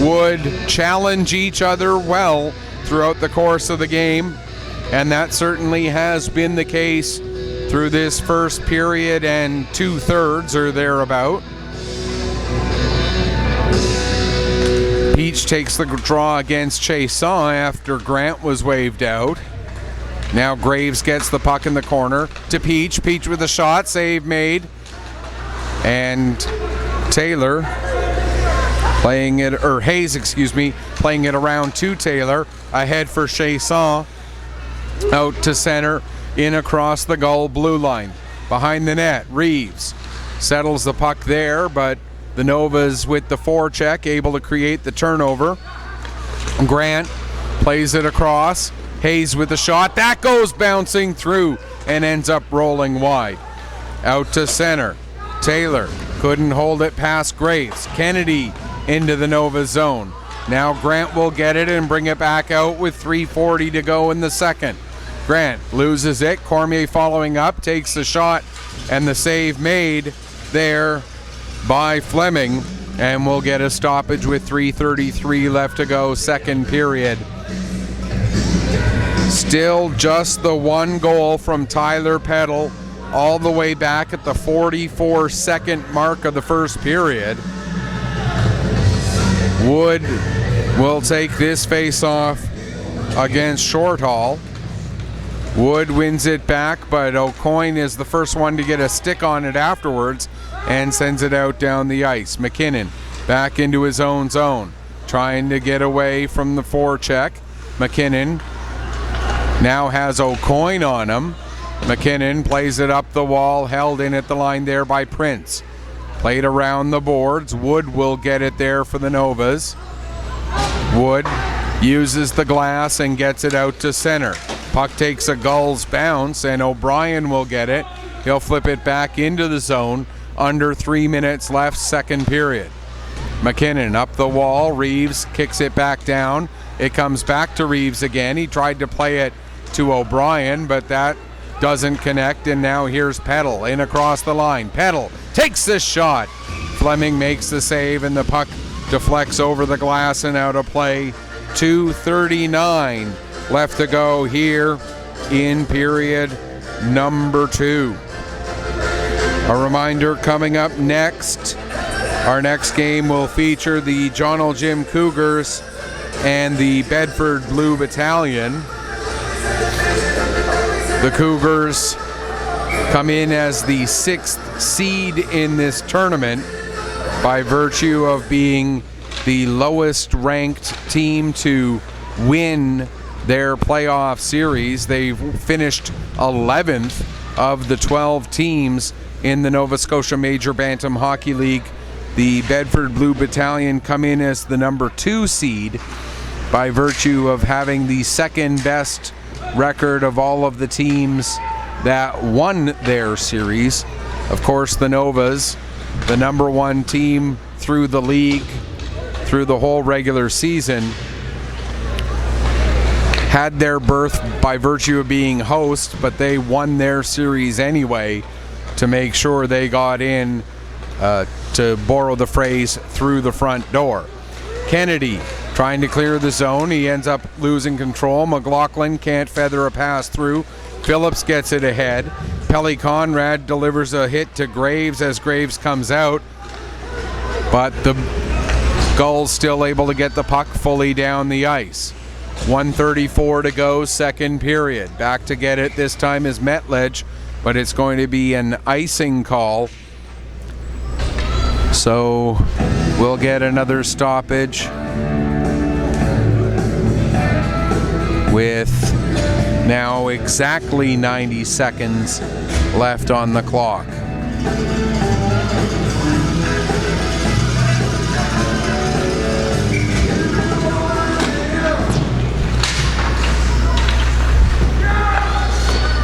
would challenge each other well throughout the course of the game, and that certainly has been the case through this first period and 2/3 or thereabout. Peach takes the draw against Chason after Grant was waved out. Now Graves gets the puck in the corner to Peach. Peach with a shot, save made. And Taylor playing it, or Hayes, playing it around to Taylor. Ahead for Chason. Out to center, in across the Gull blue line. Behind the net, Reeves settles the puck there, but the Novas with the forecheck, able to create the turnover. Grant plays it across. Hayes with the shot. That goes bouncing through and ends up rolling wide. Out to center. Taylor couldn't hold it past Graves. Kennedy into the Nova zone. Now Grant will get it and bring it back out with 3:40 to go in the second. Grant loses it. Cormier following up, takes the shot, and the save made there by Fleming, and we'll get a stoppage with 3:33 left to go, second period. Still just the one goal from Tyler Peddle all the way back at the 44-second mark of the first period. Wood will take this face-off against Shorthall. Wood wins it back, but O'Coin is the first one to get a stick on it afterwards and sends it out down the ice. McKinnon back into his own zone, trying to get away from the forecheck. McKinnon now has O'Coin on him. McKinnon plays it up the wall, held in at the line there by Prince. Played around the boards. Wood will get it there for the Novas. Wood uses the glass and gets it out to center. Puck takes a Gulls bounce, and O'Brien will get it. He'll flip it back into the zone. Under 3 minutes left, second period. McKinnon up the wall. Reeves kicks it back down. It comes back to Reeves again. He tried to play it to O'Brien, but that doesn't connect, and now here's Peddle in across the line. Peddle takes this shot. Fleming makes the save, and the puck deflects over the glass and out of play. 2:39 left to go here in period number 2. A reminder coming up next. Our next game will feature the John L. Jim Cougars and the Bedford Blue Battalion. The Cougars come in as the 6th seed in this tournament by virtue of being the lowest ranked team to win their playoff series. They finished 11th of the 12 teams in the Nova Scotia Major Bantam Hockey League. The Bedford Blue Battalion come in as the number 2 seed by virtue of having the second best record of all of the teams that won their series. Of course, the Novas, the number 1 team through the league, through the whole regular season, had their berth by virtue of being host, but they won their series anyway to make sure they got in, to borrow the phrase, through the front door. Kennedy trying to clear the zone. He ends up losing control. McLaughlin can't feather a pass through. Phillips gets it ahead. Pelly Conrad delivers a hit to Graves as Graves comes out, but the Gulls still able to get the puck fully down the ice. 1:34 to go, second period. Back to get it this time is Metledge, but it's going to be an icing call. So we'll get another stoppage with now exactly 90 seconds left on the clock.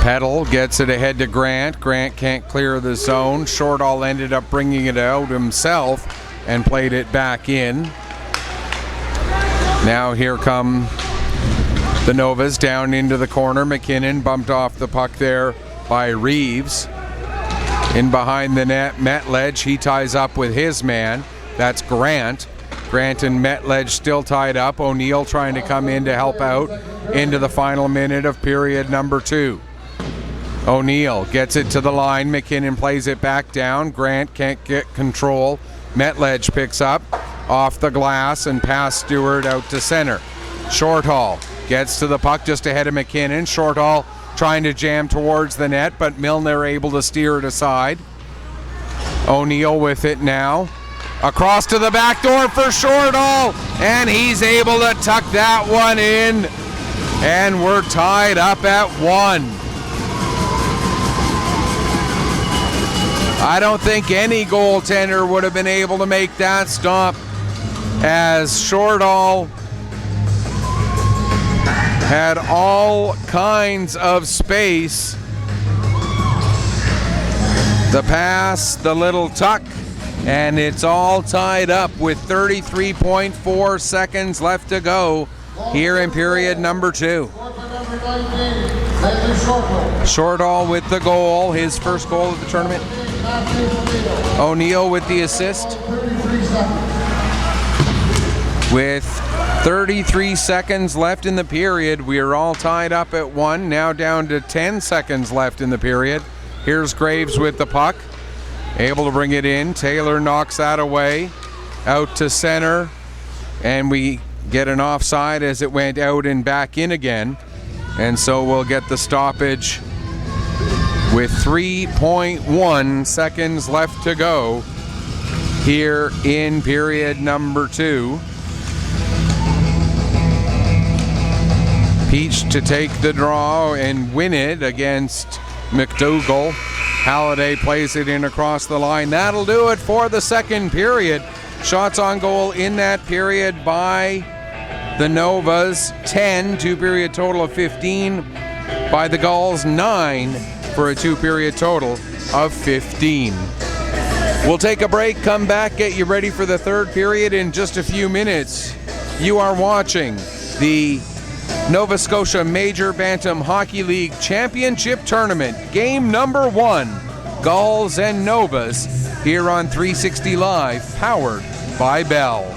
Peddle gets it ahead to Grant. Grant can't clear the zone. Shortall ended up bringing it out himself and played it back in. Now here come the Novas down into the corner. McKinnon bumped off the puck there by Reeves. In behind the net, Metledge, he ties up with his man. That's Grant. Grant and Metledge still tied up. O'Neill trying to come in to help out into the final minute of period number 2. O'Neill gets it to the line. McKinnon plays it back down. Grant can't get control. Metledge picks up off the glass and pass Stewart out to center. Shortall gets to the puck just ahead of McKinnon. Shortall trying to jam towards the net, but Milner able to steer it aside. O'Neill with it now. Across to the back door for Shortall, and he's able to tuck that one in. And we're tied up at 1. I don't think any goaltender would have been able to make that stop, as Shortall had all kinds of space. The pass, the little tuck, and it's all tied up with 33.4 seconds left to go here in period number 2. Shortall with the goal, his first goal of the tournament. O'Neill with the assist. With 33 seconds left in the period, we are all tied up at 1, now down to 10 seconds left in the period. Here's Graves with the puck, able to bring it in. Taylor knocks that away, out to center, and we get an offside as it went out and back in again. And so we'll get the stoppage with 3.1 seconds left to go here in period number 2. Peach to take the draw and win it against McDougall. Halliday plays it in across the line. That'll do it for the second period. Shots on goal in that period by the Novas, 10, two-period total of 15. By the Gulls, 9, for a two-period total of 15. We'll take a break, come back, get you ready for the third period in just a few minutes. You are watching the Nova Scotia Major Bantam Hockey League Championship Tournament, game number 1, Gulls and Novas, here on 360 Live, powered by Bell.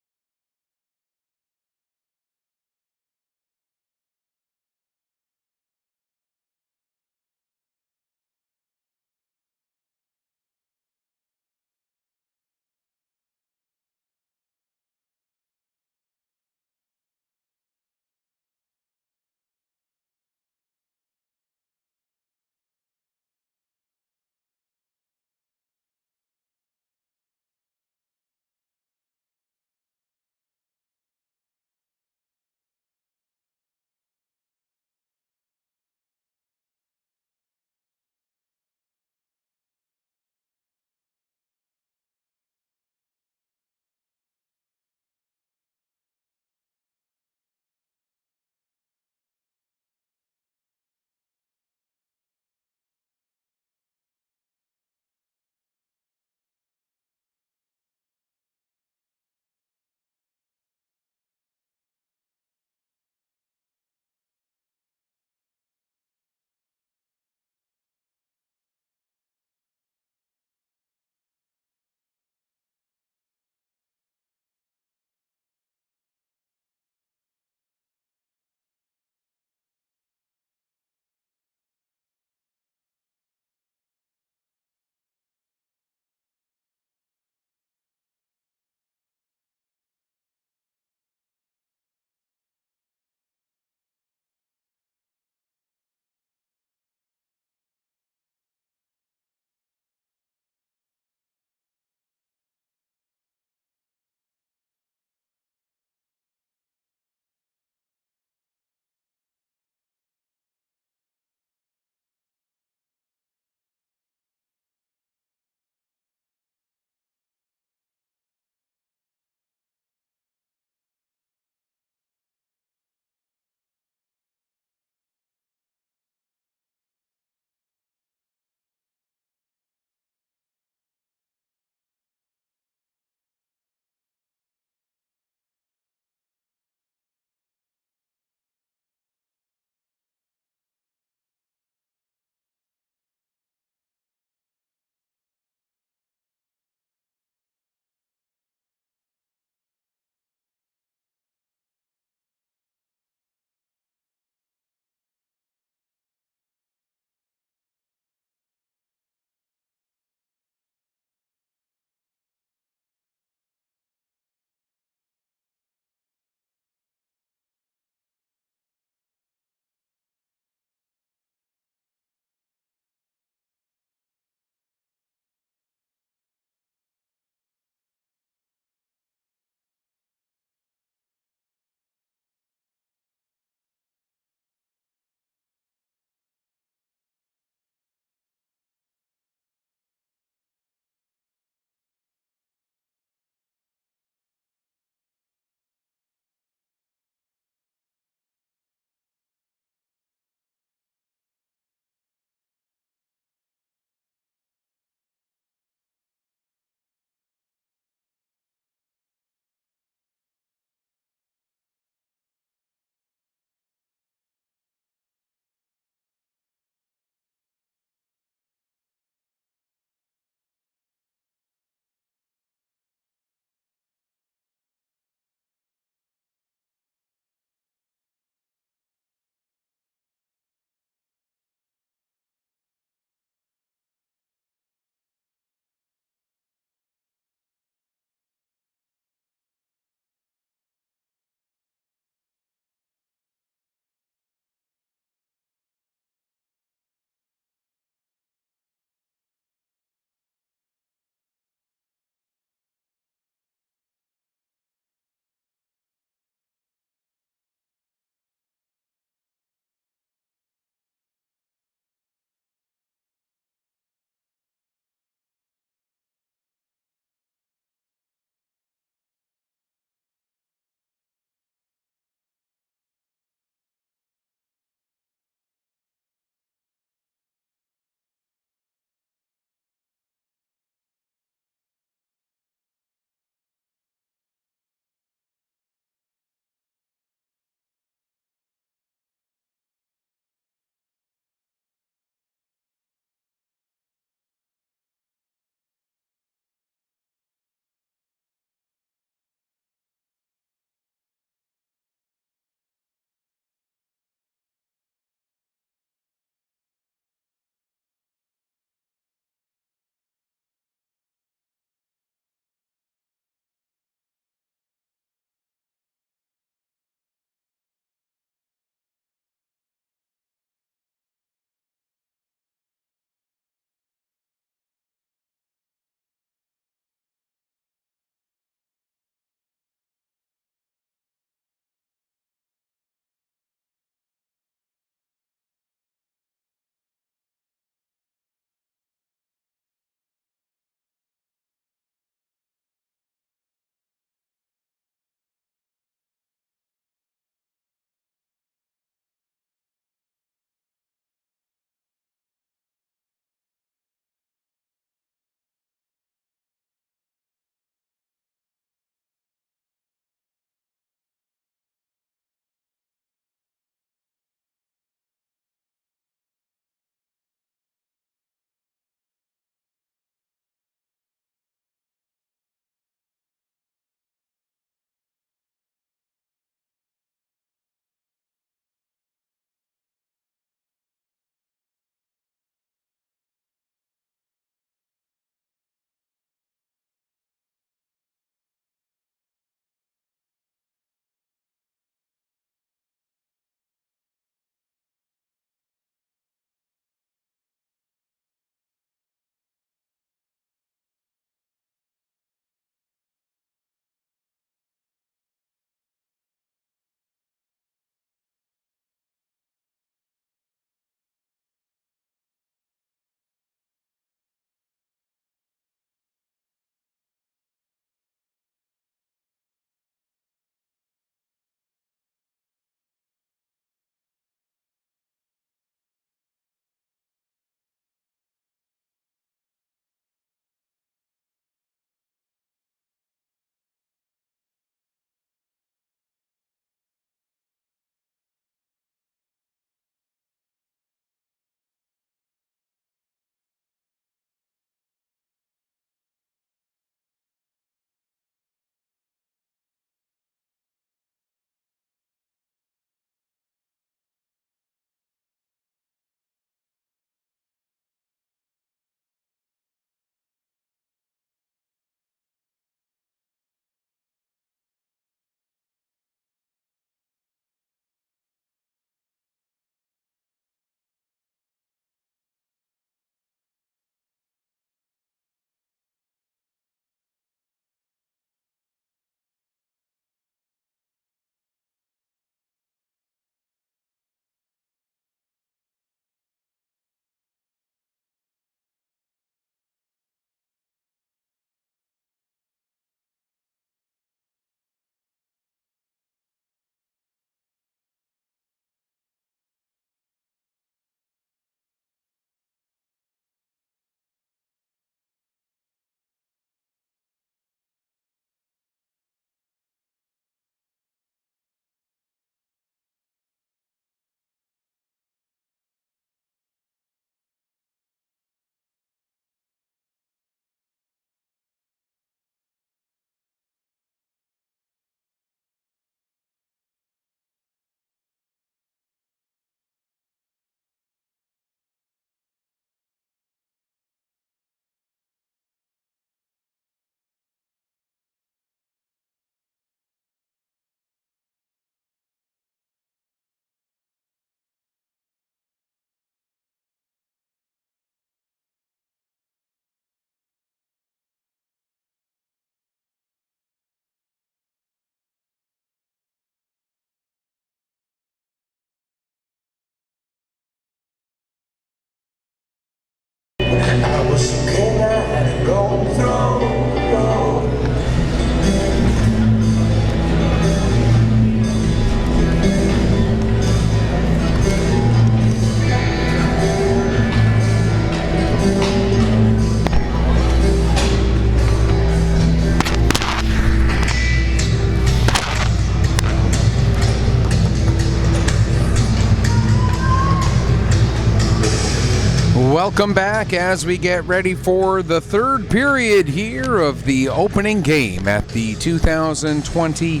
Welcome back as we get ready for the third period here of the opening game at the 2020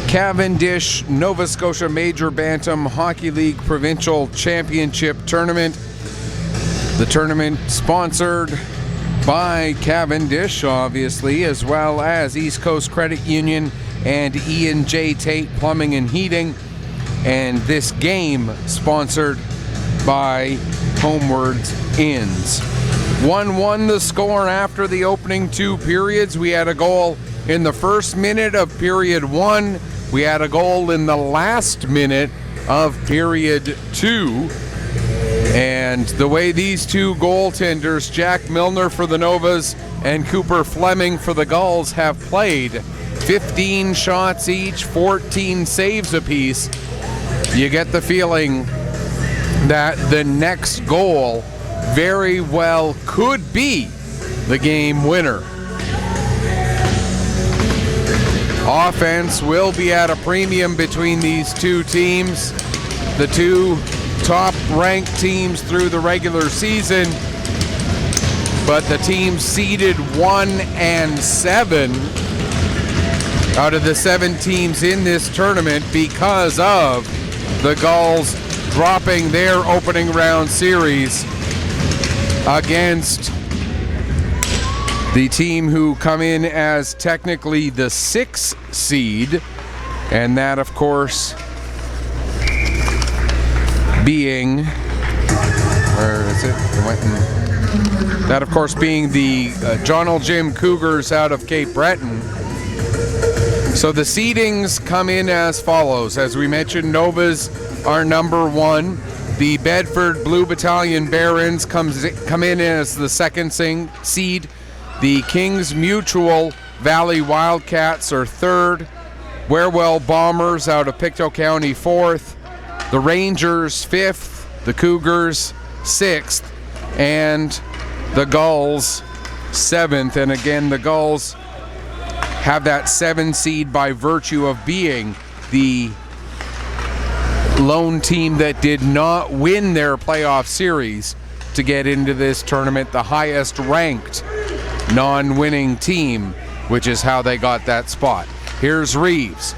Cavendish Nova Scotia Major Bantam Hockey League Provincial Championship Tournament. The tournament sponsored by Cavendish, obviously, as well as East Coast Credit Union and Ian J. Tate Plumbing and Heating. And this game sponsored by Homewards Inns. 1-1 the score after the opening two periods. We had a goal in the first minute of period one. We had a goal in the last minute of period two. And the way these two goaltenders, Jack Milner for the Novas and Cooper Fleming for the Gulls, have played, 15 shots each, 14 saves apiece, you get the feeling that the next goal very well could be the game winner. Offense will be at a premium between these two teams. The two top-ranked teams through the regular season, but the teams seeded 1 and 7 out of the 7 teams in this tournament because of the Gulls dropping their opening round series against the team who come in as technically the 6th seed, and that, of course, being, where is it? That, of course, being the John L. Jim Cougars out of Cape Breton. So the seedings come in as follows. As we mentioned, Novas are number 1. The Bedford Blue Battalion Barons come in as the 2nd seed. The Kings Mutual Valley Wildcats are 3rd. Warewell Bombers out of Pictou County 4th. The Rangers 5th. The Cougars 6th. And the Gulls 7th. And again, the Gulls have that 7 seed by virtue of being the lone team that did not win their playoff series to get into this tournament, the highest ranked non-winning team, which is how they got that spot. Here's Reeves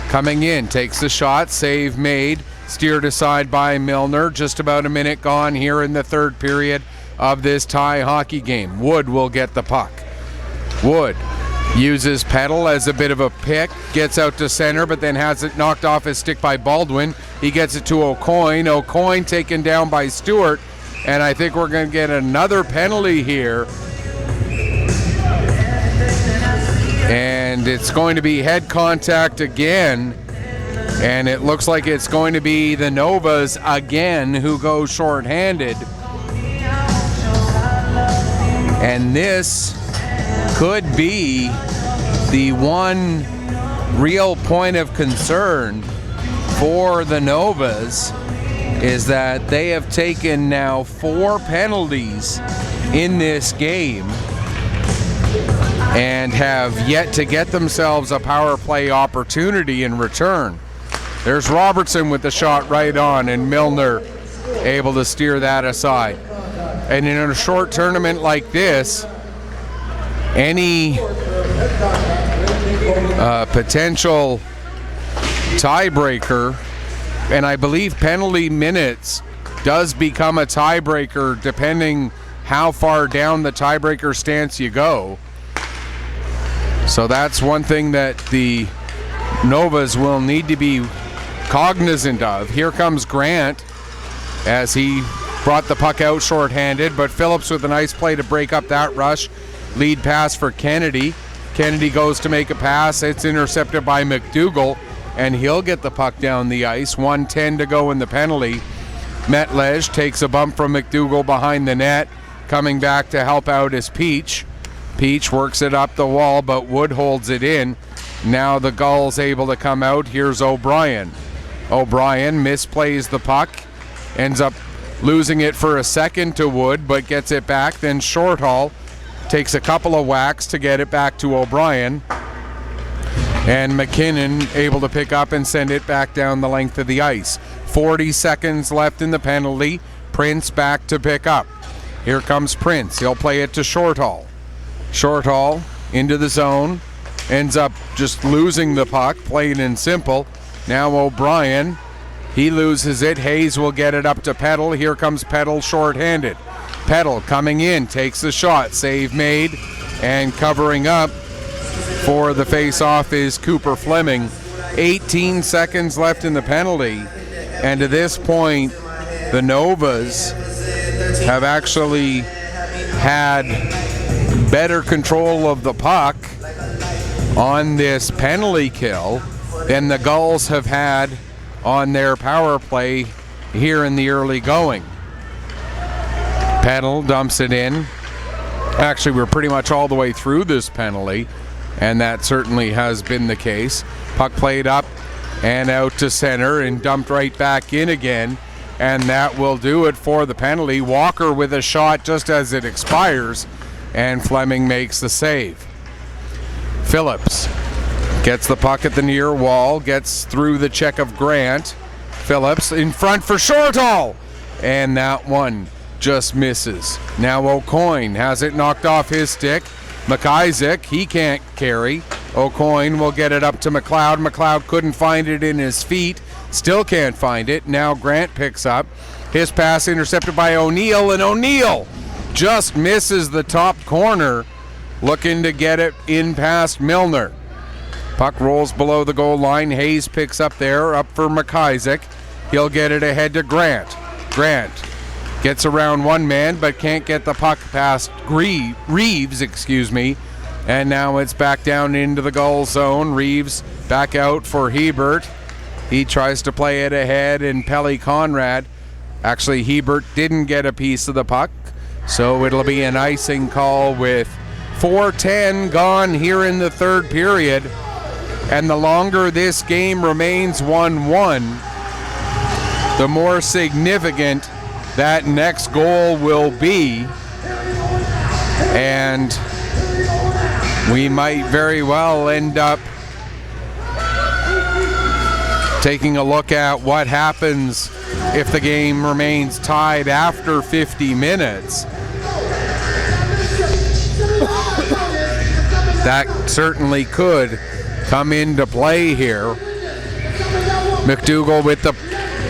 coming in, takes the shot, save made, steered aside by Milner. Just about a minute gone here in the third period of this tie hockey game. Wood will get the puck. Wood uses Peddle as a bit of a pick, gets out to center, but then has it knocked off his stick by Baldwin. He gets it to O'Coin. O'Coin taken down by Stewart, and I think we're going to get another penalty here. And it's going to be head contact again, and it looks like it's going to be the Novas again who go shorthanded. And this could be the one real point of concern for the Novas, is that they have taken now 4 penalties in this game and have yet to get themselves a power play opportunity in return. There's Robertson with the shot right on, and Milner able to steer that aside. And in a short tournament like this, any potential tiebreaker, and I believe penalty minutes does become a tiebreaker depending how far down the tiebreaker stance you go. So that's one thing that the Novas will need to be cognizant of. Here comes Grant as he brought the puck out shorthanded, but Phillips with a nice play to break up that rush. Lead pass for Kennedy. Kennedy goes to make a pass. It's intercepted by McDougall, and he'll get the puck down the ice. 1:10 to go in the penalty. Metlej takes a bump from McDougall behind the net. Coming back to help out is Peach. Peach works it up the wall, but Wood holds it in. Now the Gulls able to come out. Here's O'Brien. O'Brien misplays the puck. Ends up losing it for a second to Wood, but gets it back. Then Shorthall takes a couple of whacks to get it back to O'Brien. And McKinnon able to pick up and send it back down the length of the ice. 40 seconds left in the penalty. Prince back to pick up. Here comes Prince. He'll play it to Shortall. Shortall into the zone. Ends up just losing the puck, plain and simple. Now O'Brien. He loses it. Hayes will get it up to Peddle. Here comes Peddle shorthanded. Peddle coming in, takes the shot. Save made, and covering up for the face-off is Cooper Fleming. 18 seconds left in the penalty, and to this point, the Novas have actually had better control of the puck on this penalty kill than the Gulls have had on their power play here in the early going. Peddle dumps it in. Actually, we're pretty much all the way through this penalty, and that certainly has been the case. Puck played up and out to center and dumped right back in again, and that will do it for the penalty. Walker with a shot just as it expires, and Fleming makes the save. Phillips gets the puck at the near wall, gets through the check of Grant. Phillips in front for Shortall, and that one just misses. Now O'Coin has it knocked off his stick. McIsaac, he can't carry. O'Coin will get it up to McLeod. McLeod couldn't find it in his feet. Still can't find it. Now Grant picks up. His pass intercepted by O'Neill, and O'Neill just misses the top corner, looking to get it in past Milner. Puck rolls below the goal line. Hayes picks up there, up for McIsaac. He'll get it ahead to Grant. Grant gets around one man, but can't get the puck past Reeves, and now it's back down into the goal zone. Reeves back out for Hebert. He tries to play it ahead, and Pelly Conrad. Actually, Hebert didn't get a piece of the puck, so it'll be an icing call with 4:10 gone here in the third period. And the longer this game remains 1-1, the more significant that next goal will be. And we might very well end up taking a look at what happens if the game remains tied after 50 minutes. That certainly could come into play here. McDougall with the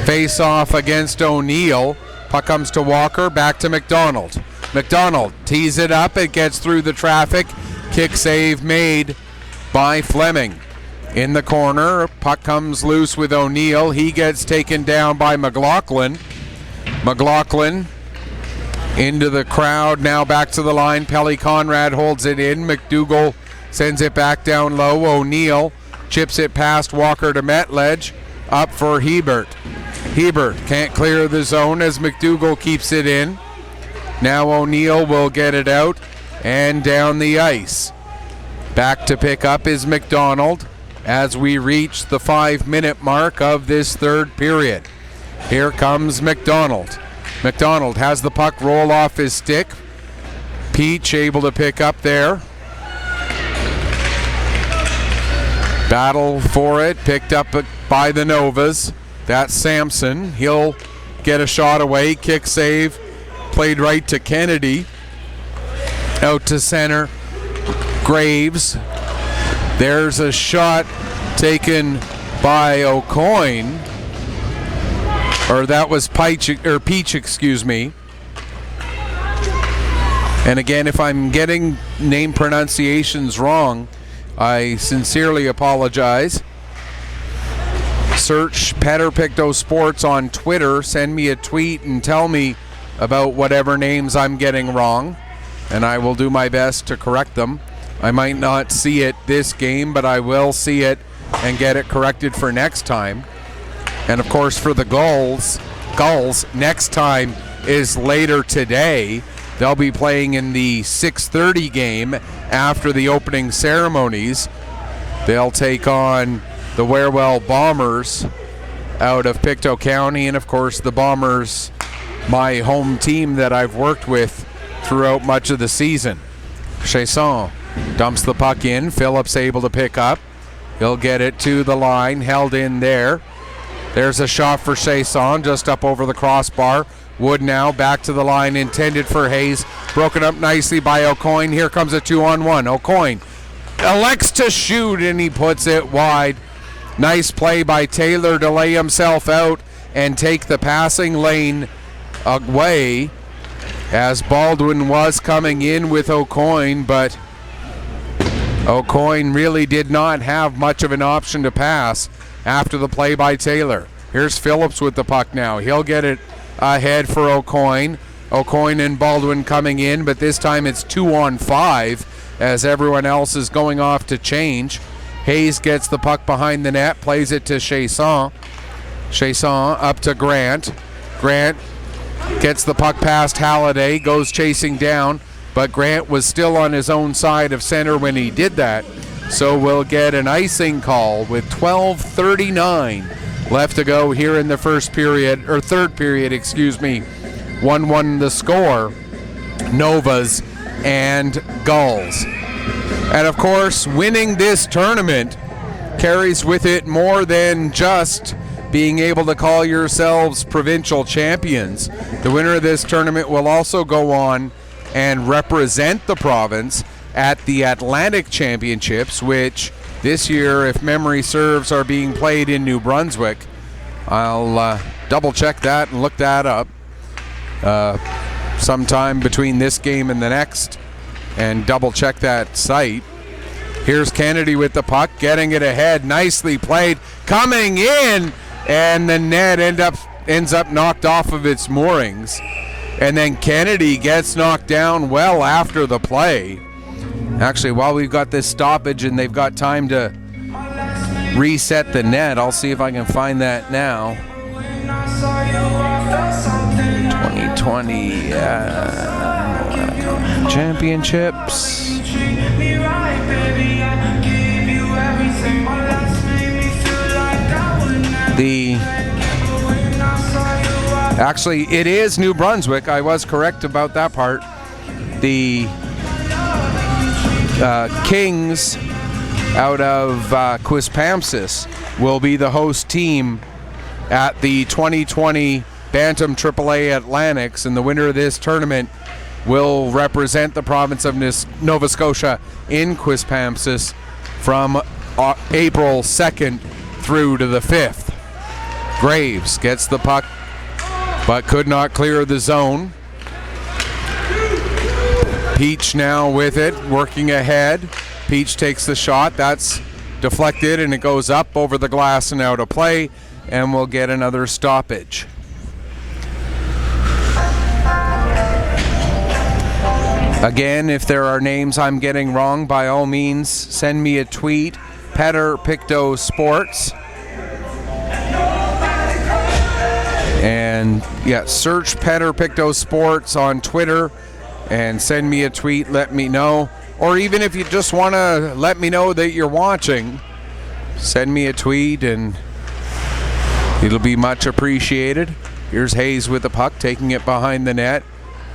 face-off against O'Neill. Puck comes to Walker, back to McDonald. McDonald tees it up, it gets through the traffic. Kick save made by Fleming. In the corner, puck comes loose with O'Neill. He gets taken down by McLaughlin. McLaughlin into the crowd, now back to the line. Pelly Conrad holds it in. McDougall sends it back down low. O'Neill chips it past Walker to Metledge. Up for Hebert. Hebert can't clear the zone as McDougall keeps it in. Now O'Neill will get it out and down the ice. Back to pick up is McDonald as we reach the 5-minute mark of this third period. Here comes McDonald. McDonald has the puck roll off his stick. Peach able to pick up there. Battle for it, picked up by the Novas. That's Sampson. He'll get a shot away. Kick save. Played right to Kennedy. Out to center. Graves. There's a shot taken by O'Coin. Or that was Peach, excuse me. And again, if I'm getting name pronunciations wrong, I sincerely apologize. Search Petter Picto Sports on Twitter. Send me a tweet and tell me about whatever names I'm getting wrong, and I will do my best to correct them. I might not see it this game, but I will see it and get it corrected for next time. And of course, for the Gulls, next time is later today. They'll be playing in the 6:30 game after the opening ceremonies. They'll take on the Wherewell Bombers out of Pictou County, and of course the Bombers, my home team that I've worked with throughout much of the season. Chasson dumps the puck in. Phillips able to pick up. He'll get it to the line, held in there. There's a shot for Chasson just up over the crossbar. Wood now back to the line, intended for Hayes. Broken up nicely by O'Coin. Here comes a 2-on-1. O'Coin elects to shoot, and he puts it wide. Nice play by Taylor to lay himself out and take the passing lane away, as Baldwin was coming in with O'Coin, but O'Coin really did not have much of an option to pass after the play by Taylor. Here's Phillips with the puck now. He'll get it ahead for O'Coin. O'Coin and Baldwin coming in, but this time it's 2-on-5 as everyone else is going off to change. Hayes gets the puck behind the net, plays it to Chasson. Chasson up to Grant. Grant gets the puck past Halliday, goes chasing down, but Grant was still on his own side of center when he did that. So we'll get an icing call with 12:39 left to go here in the third period, 1-1 the score, Novas and Gulls. And of course, winning this tournament carries with it more than just being able to call yourselves provincial champions. The winner of this tournament will also go on and represent the province at the Atlantic Championships, which this year, if memory serves, are being played in New Brunswick. I'll double check that and look that up sometime between this game and the next, and double check that site. Here's Kennedy with the puck, getting it ahead, nicely played, coming in, and the net ends up knocked off of its moorings. And then Kennedy gets knocked down well after the play. Actually, while we've got this stoppage and they've got time to reset the net, I'll see if I can find that now. 2020 championships. Actually, it is New Brunswick. I was correct about that part. The Kings out of Quispamsis will be the host team at the 2020 Bantam AAA Atlantics, and the winner of this tournament will represent the province of Nova Scotia in Quispamsis from April 2nd through to the 5th. Graves gets the puck but could not clear the zone. Peach now with it, working ahead. Peach takes the shot. That's deflected, and it goes up over the glass and out of play, and we'll get another stoppage. Again, if there are names I'm getting wrong, by all means, send me a tweet, Petter Picto Sports. And yeah, search Petter Picto Sports on Twitter and send me a tweet, let me know. Or even if you just want to let me know that you're watching, send me a tweet and it'll be much appreciated. Here's Hayes with the puck, taking it behind the net.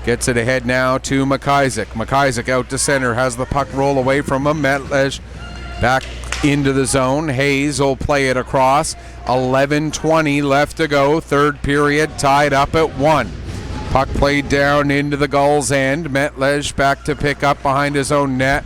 Gets it ahead now to McIsaac. McIsaac out to center, has the puck roll away from him. Metlej back into the zone. Hayes will play it across. 11:20 left to go. Third period tied up at 1. Puck played down into the Gulls' end. Metlej back to pick up behind his own net.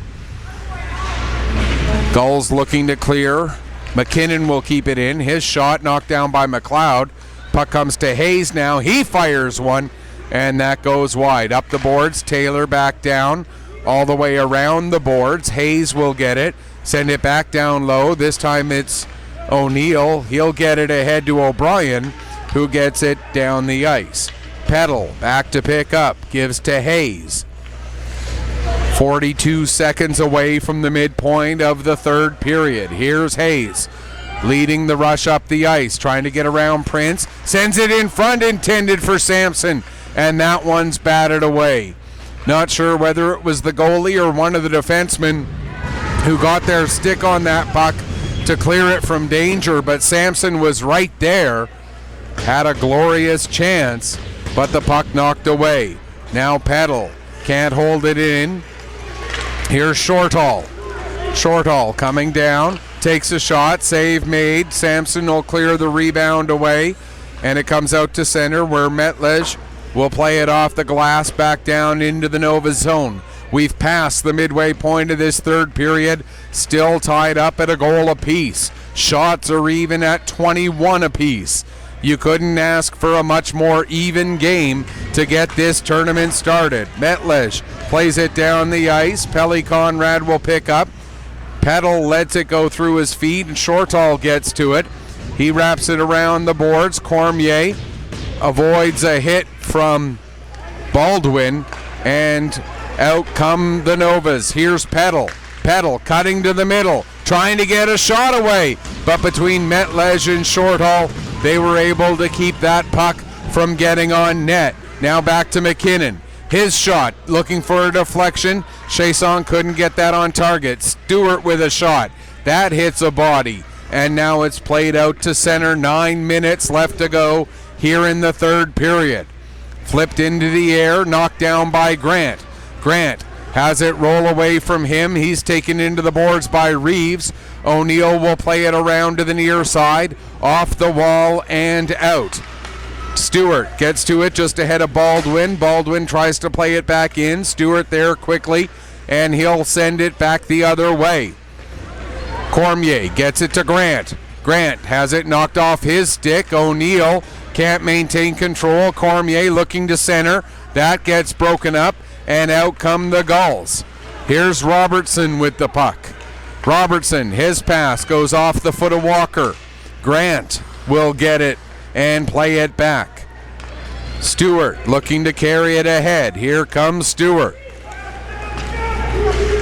Gulls looking to clear. McKinnon will keep it in. His shot knocked down by McLeod. Puck comes to Hayes now. He fires one, and that goes wide. Up the boards, Taylor back down, all the way around the boards. Hayes will get it, send it back down low. This time it's O'Neill. He'll get it ahead to O'Brien, who gets it down the ice. Peddle back to pick up, gives to Hayes. 42 seconds away from the midpoint of the third period. Here's Hayes leading the rush up the ice, trying to get around Prince. Sends it in front, intended for Sampson, and that one's batted away. Not sure whether it was the goalie or one of the defensemen who got their stick on that puck to clear it from danger, but Sampson was right there, had a glorious chance, but the puck knocked away. Now Peddle can't hold it in. Here's Shortall. Shortall coming down, takes a shot, save made. Sampson will clear the rebound away, and it comes out to center where Metlej will play it off the glass back down into the Nova zone. We've passed the midway point of this third period, still tied up at a goal apiece. Shots are even at 21 apiece. You couldn't ask for a much more even game to get this tournament started. Metlish plays it down the ice. Pelly Conrad will pick up. Petal lets it go through his feet, and Shortall gets to it. He wraps it around the boards. Cormier avoids a hit from Baldwin, and out come the Novas. Here's Petal. Petal cutting to the middle, trying to get a shot away, but between Metlej and Shortall, they were able to keep that puck from getting on net. Now back to McKinnon. His shot, looking for a deflection. Chiasson couldn't get that on target. Stewart with a shot. That hits a body. And now it's played out to center. 9 minutes left to go here in the third period. Flipped into the air, knocked down by Grant. Grant has it roll away from him. He's taken into the boards by Reeves. O'Neill will play it around to the near side, off the wall and out. Stewart gets to it just ahead of Baldwin. Baldwin tries to play it back in. Stewart there quickly, and he'll send it back the other way. Cormier gets it to Grant. Grant has it knocked off his stick. O'Neill can't maintain control. Cormier looking to center. That gets broken up, and out come the Gulls. Here's Robertson with the puck. Robertson, his pass goes off the foot of Walker. Grant will get it and play it back. Stewart looking to carry it ahead. Here comes Stewart.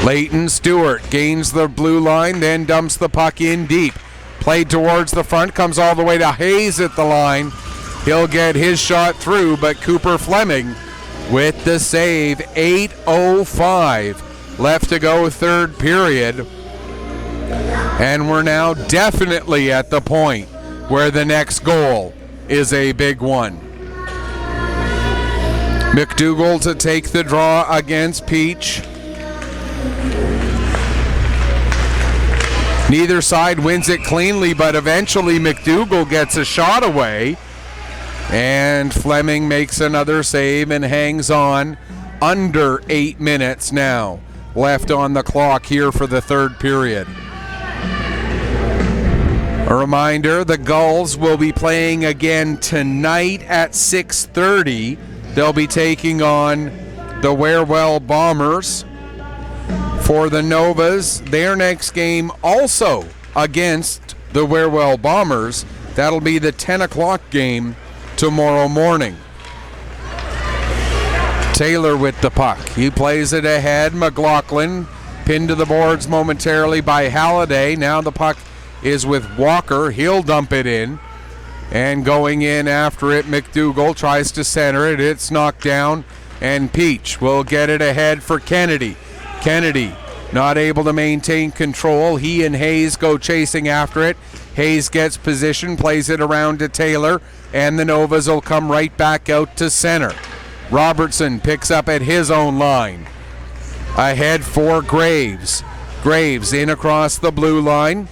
Leighton Stewart gains the blue line, then dumps the puck in deep. Played towards the front, comes all the way to Hayes at the line. He'll get his shot through, but Cooper Fleming with the save. 8:05 left to go, third period. And we're now definitely at the point where the next goal is a big one. McDougall to take the draw against Peach. Neither side wins it cleanly, but eventually McDougall gets a shot away, and Fleming makes another save and hangs on. Under 8 minutes now left on the clock here for the third period. A reminder, the Gulls will be playing again tonight at 6:30. They'll be taking on the Wherewell Bombers. For the Novas, their next game also against the Wherewell Bombers. That'll be the 10 o'clock game tomorrow morning. Taylor with the puck. He plays it ahead. McLaughlin pinned to the boards momentarily by Halliday. Now the puck is with Walker. He'll dump it in. And going in after it, McDougall tries to center it. It's knocked down, and Peach will get it ahead for Kennedy. Kennedy not able to maintain control. He and Hayes go chasing after it. Hayes gets position, plays it around to Taylor, and the Novas will come right back out to center. Robertson picks up at his own line. Ahead for Graves. Graves in across the blue line,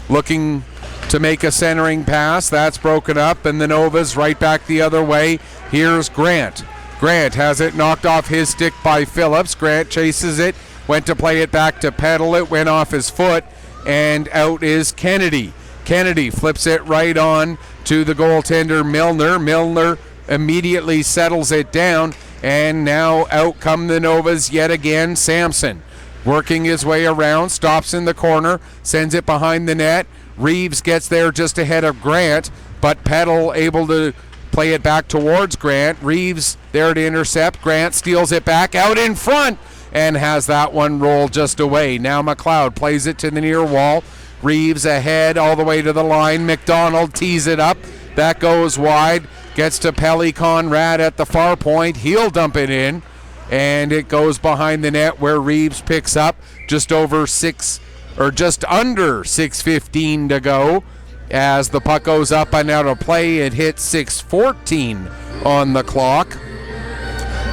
looking to make a centering pass. That's broken up, and the Novas right back the other way. Here's Grant. Grant has it knocked off his stick by Phillips. Grant chases it, went to play it back to Petal. It went off his foot, and out is Kennedy. Kennedy flips it right on to the goaltender Milner. Milner immediately settles it down, and now out come the Novas yet again. Sampson working his way around, stops in the corner, sends it behind the net. Reeves gets there just ahead of Grant, but Petal able to play it back towards Grant. Reeves there to intercept. Grant steals it back out in front and has that one roll just away. Now McLeod plays it to the near wall. Reeves ahead all the way to the line. McDonald tees it up. That goes wide. Gets to Pelly Conrad at the far point. He'll dump it in, and it goes behind the net where Reeves picks up just under 6:15 to go. As the puck goes up and out of play, it hits 6:14 on the clock.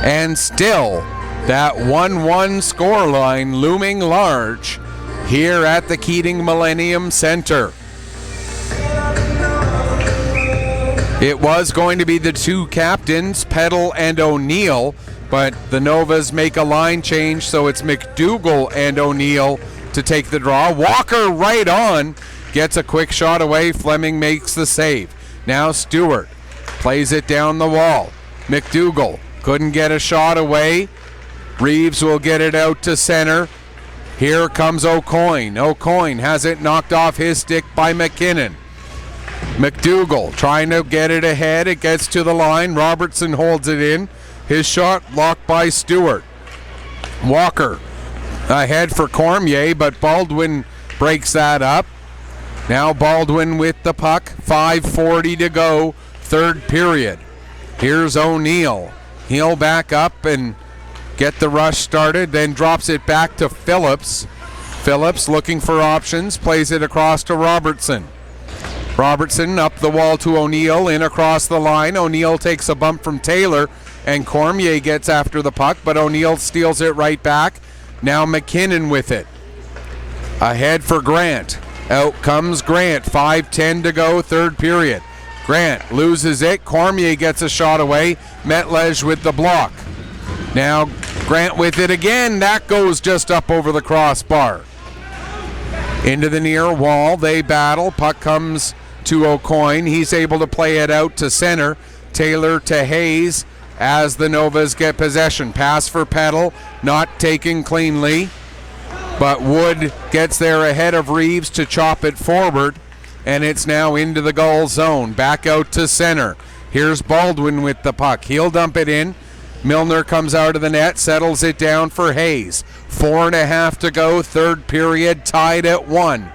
And still, that 1-1 scoreline looming large here at the Keating Millennium Center. It was going to be the two captains, Peddle and O'Neill, but the Novas make a line change, so it's McDougall and O'Neill to take the draw. Walker right on, gets a quick shot away. Fleming makes the save. Now Stewart plays it down the wall. McDougall couldn't get a shot away. Reeves will get it out to center. Here comes O'Coin. O'Coin has it knocked off his stick by McKinnon. McDougall trying to get it ahead. It gets to the line. Robertson holds it in. His shot blocked by Stewart. Walker ahead for Cormier, but Baldwin breaks that up. Now Baldwin with the puck. 5:40 to go, third period. Here's O'Neill. He'll back up and get the rush started, then drops it back to Phillips. Phillips looking for options, plays it across to Robertson. Robertson up the wall to O'Neill, in across the line. O'Neill takes a bump from Taylor, and Cormier gets after the puck, but O'Neill steals it right back. Now McKinnon with it. Ahead for Grant. Out comes Grant. 5:10 to go, third period. Grant loses it. Cormier gets a shot away. Metlej with the block. Now Grant with it again. That goes just up over the crossbar. Into the near wall. They battle. Puck comes to O'Coin. He's able to play it out to center. Taylor to Hayes as the Novas get possession. Pass for Peddle. Not taken cleanly. But Wood gets there ahead of Reeves to chop it forward. And it's now into the Gull zone. Back out to center. Here's Baldwin with the puck. He'll dump it in. Milner comes out of the net, settles it down for Hayes. 4.5 to go, third period, tied at 1.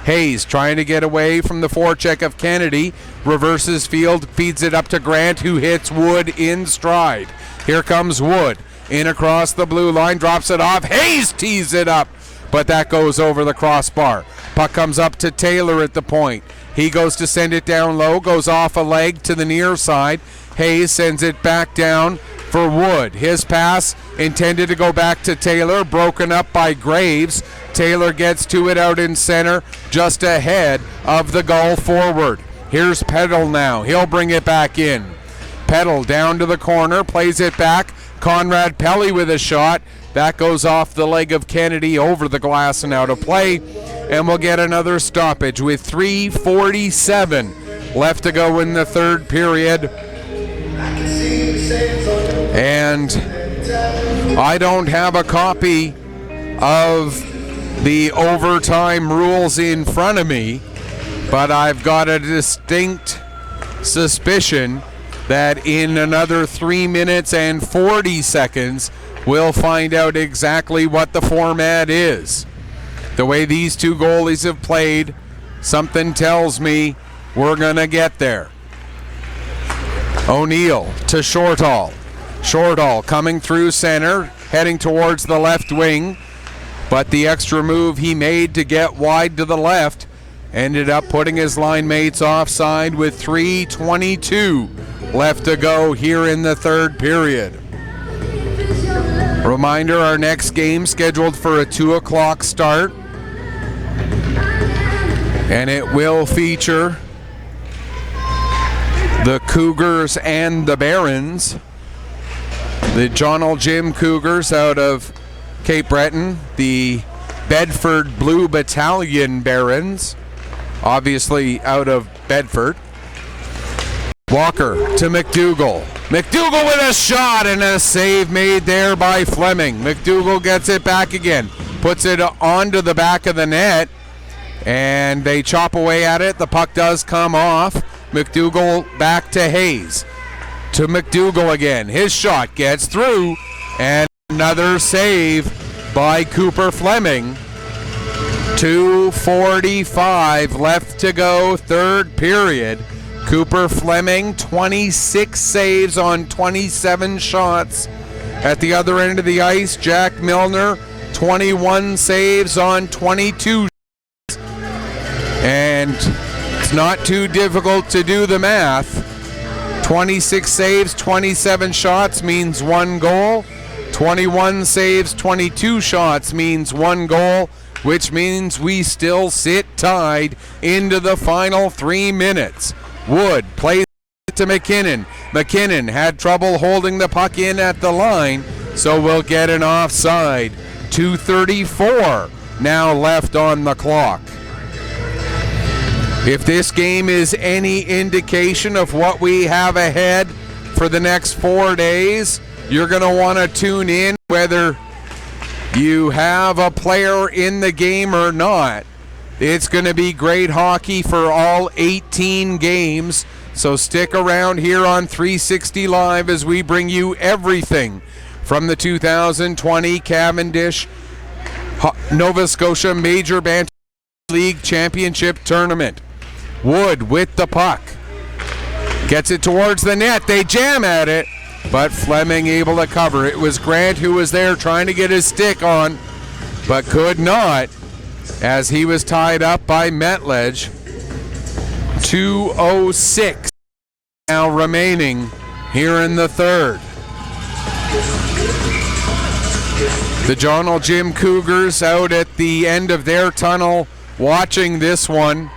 Hayes trying to get away from the forecheck of Kennedy. Reverses field, feeds it up to Grant, who hits Wood in stride. Here comes Wood. In across the blue line, drops it off. Hayes tees it up, but that goes over the crossbar. Puck comes up to Taylor at the point. He goes to send it down low, goes off a leg to the near side. Hayes sends it back down for Wood. His pass intended to go back to Taylor, broken up by Graves. Taylor gets to it out in center, just ahead of the Gull forward. Here's Peddle now. He'll bring it back in. Peddle down to the corner, plays it back. Conrad Pelly with a shot. That goes off the leg of Kennedy, over the glass and out of play. And we'll get another stoppage with 3:47 left to go in the third period. And I don't have a copy of the overtime rules in front of me, but I've got a distinct suspicion that in another 3 minutes and 40 seconds, we'll find out exactly what the format is. The way these two goalies have played, something tells me we're going to get there. O'Neill to Shortall. Shortall coming through center, heading towards the left wing, but the extra move he made to get wide to the left ended up putting his line mates offside with 3:22 left to go here in the third period. Reminder, our next game scheduled for a 2 o'clock start, and it will feature the Cougars and the Barons. The John L. Jim Cougars out of Cape Breton, the Bedford Blue Battalion Barons, obviously out of Bedford. Walker to McDougall. McDougall with a shot and a save made there by Fleming. McDougall gets it back again, puts it onto the back of the net, and they chop away at it. The puck does come off. McDougall back to Hayes. To McDougall again. His shot gets through, and another save by Cooper Fleming. 2:45 left to go, third period. Cooper Fleming, 26 saves on 27 shots. At the other end of the ice, Jack Milner, 21 saves on 22 shots. And it's not too difficult to do the math. 26 saves, 27 shots means 1 goal. 21 saves, 22 shots means 1 goal, which means we still sit tied into the final 3 minutes. Wood plays to McKinnon. McKinnon had trouble holding the puck in at the line, so we'll get an offside. 2:34 now left on the clock. If this game is any indication of what we have ahead for the next 4 days, you're going to want to tune in whether you have a player in the game or not. It's going to be great hockey for all 18 games, so stick around here on 360 Live as we bring you everything from the 2020 Cavendish Nova Scotia Major Bantam League Championship Tournament. Wood with the puck. Gets it towards the net. They jam at it, but Fleming able to cover. It was Grant who was there trying to get his stick on, but could not, as he was tied up by Metledge. 2:06 now remaining here in the third. The John L. Jim Cougars out at the end of their tunnel watching this one.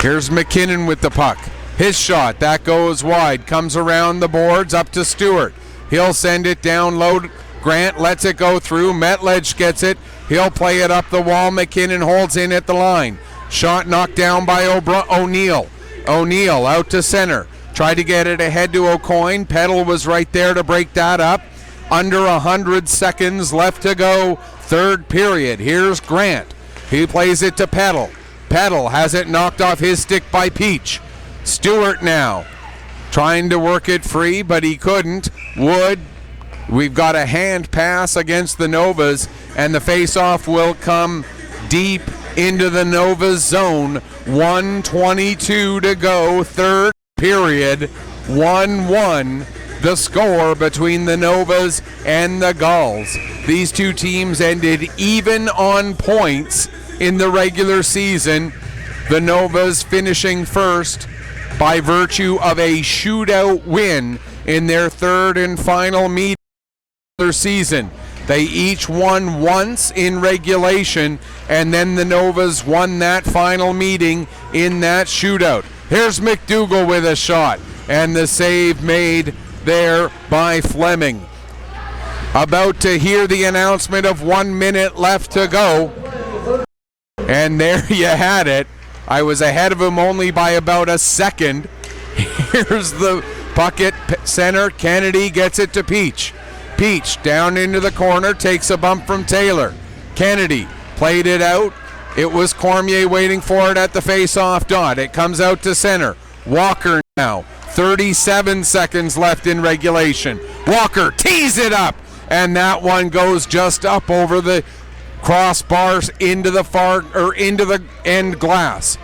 Here's McKinnon with the puck. His shot, that goes wide, comes around the boards up to Stewart. He'll send it down low. Grant lets it go through. Metledge gets it. He'll play it up the wall. McKinnon holds in at the line. Shot knocked down by O'Neill. O'Neill out to center. Tried to get it ahead to O'Coin. Peddle was right there to break that up. Under 100 seconds left to go. Third period. Here's Grant. He plays it to Peddle. Peddle has it knocked off his stick by Peach. Stewart now trying to work it free, but he couldn't. Wood, we've got a hand pass against the Novas, and the face-off will come deep into the Novas zone. 1:22 to go, third period. 1-1 the score between the Novas and the Gulls. These two teams ended even on points in the regular season. The Novas finishing first by virtue of a shootout win in their third and final meeting of the season. They each won once in regulation, and then the Novas won that final meeting in that shootout. Here's McDougall with a shot, and the save made there by Fleming. About to hear the announcement of 1 minute left to go. And there you had it. I was ahead of him only by about a second. Here's the puck at center. Kennedy gets it to Peach. Peach down into the corner, takes a bump from Taylor. Kennedy played it out. It was Cormier waiting for it at the face-off dot. It comes out to center. Walker now. 37 seconds left in regulation. Walker tees it up, and that one goes just up over the crossbars into the end glass.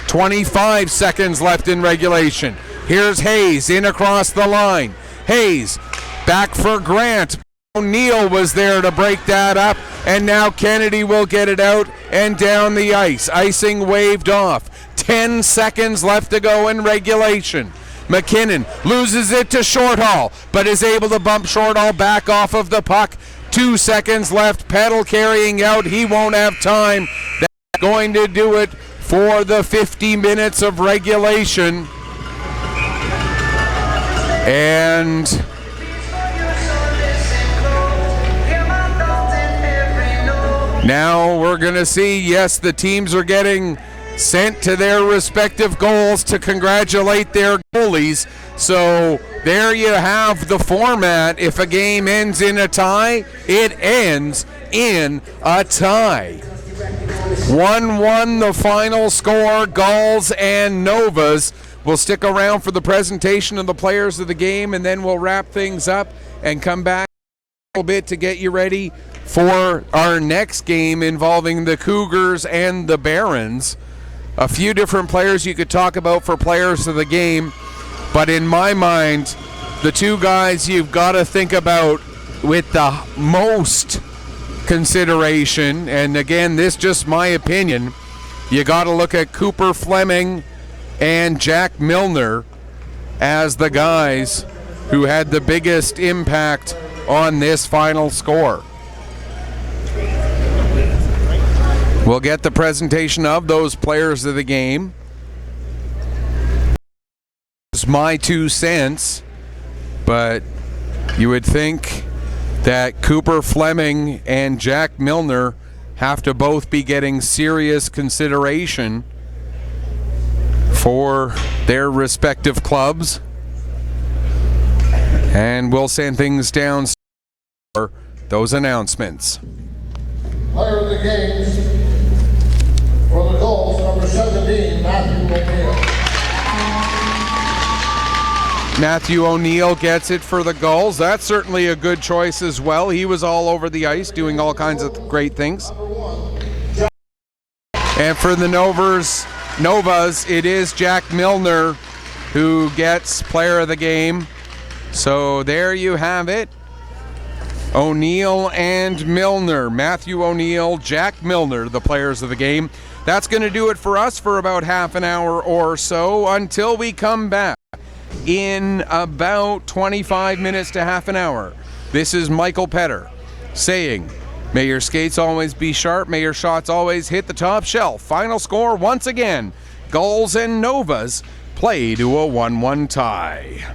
25 seconds left in regulation. Here's Hayes in across the line. Hayes back for Grant. O'Neill was there to break that up, and now Kennedy will get it out and down the ice. Icing waved off. 10 seconds left to go in regulation. McKinnon loses it to Shorthall, but is able to bump Shorthall back off of the puck. 2 seconds left. Peddle carrying out. He won't have time. That's going to do it for the 50 minutes of regulation. And now we're going to see, yes, the teams are getting sent to their respective goals to congratulate their goalies. So there you have the format. If a game ends in a tie, it ends in a tie. 1-1 the final score, Gulls and Novas. We'll stick around for the presentation of the players of the game, and then we'll wrap things up and come back a little bit to get you ready for our next game involving the Cougars and the Barons. A few different players you could talk about for players of the game, but in my mind, the two guys you've got to think about with the most consideration, and again, this is just my opinion, you got to look at Cooper Fleming and Jack Milner as the guys who had the biggest impact on this final score. We'll get the presentation of those players of the game. just my 2 cents, but you would think that Cooper Fleming and Jack Milner have to both be getting serious consideration for their respective clubs. And we'll send things down for those announcements. Player of the games for the Gulls, number 17, Matthew O'Neill. Matthew O'Neill gets it for the Gulls. That's certainly a good choice as well. He was all over the ice doing all kinds of great things. And for the Novas, it is Jack Milner who gets player of the game. So there you have it. O'Neill and Milner. Matthew O'Neill, Jack Milner, the players of the game. That's going to do it for us for about half an hour or so until we come back in about 25 minutes to half an hour. This is Michael Petter saying, may your skates always be sharp, may your shots always hit the top shelf. Final score once again, Gulls and Novas play to a 1-1 tie.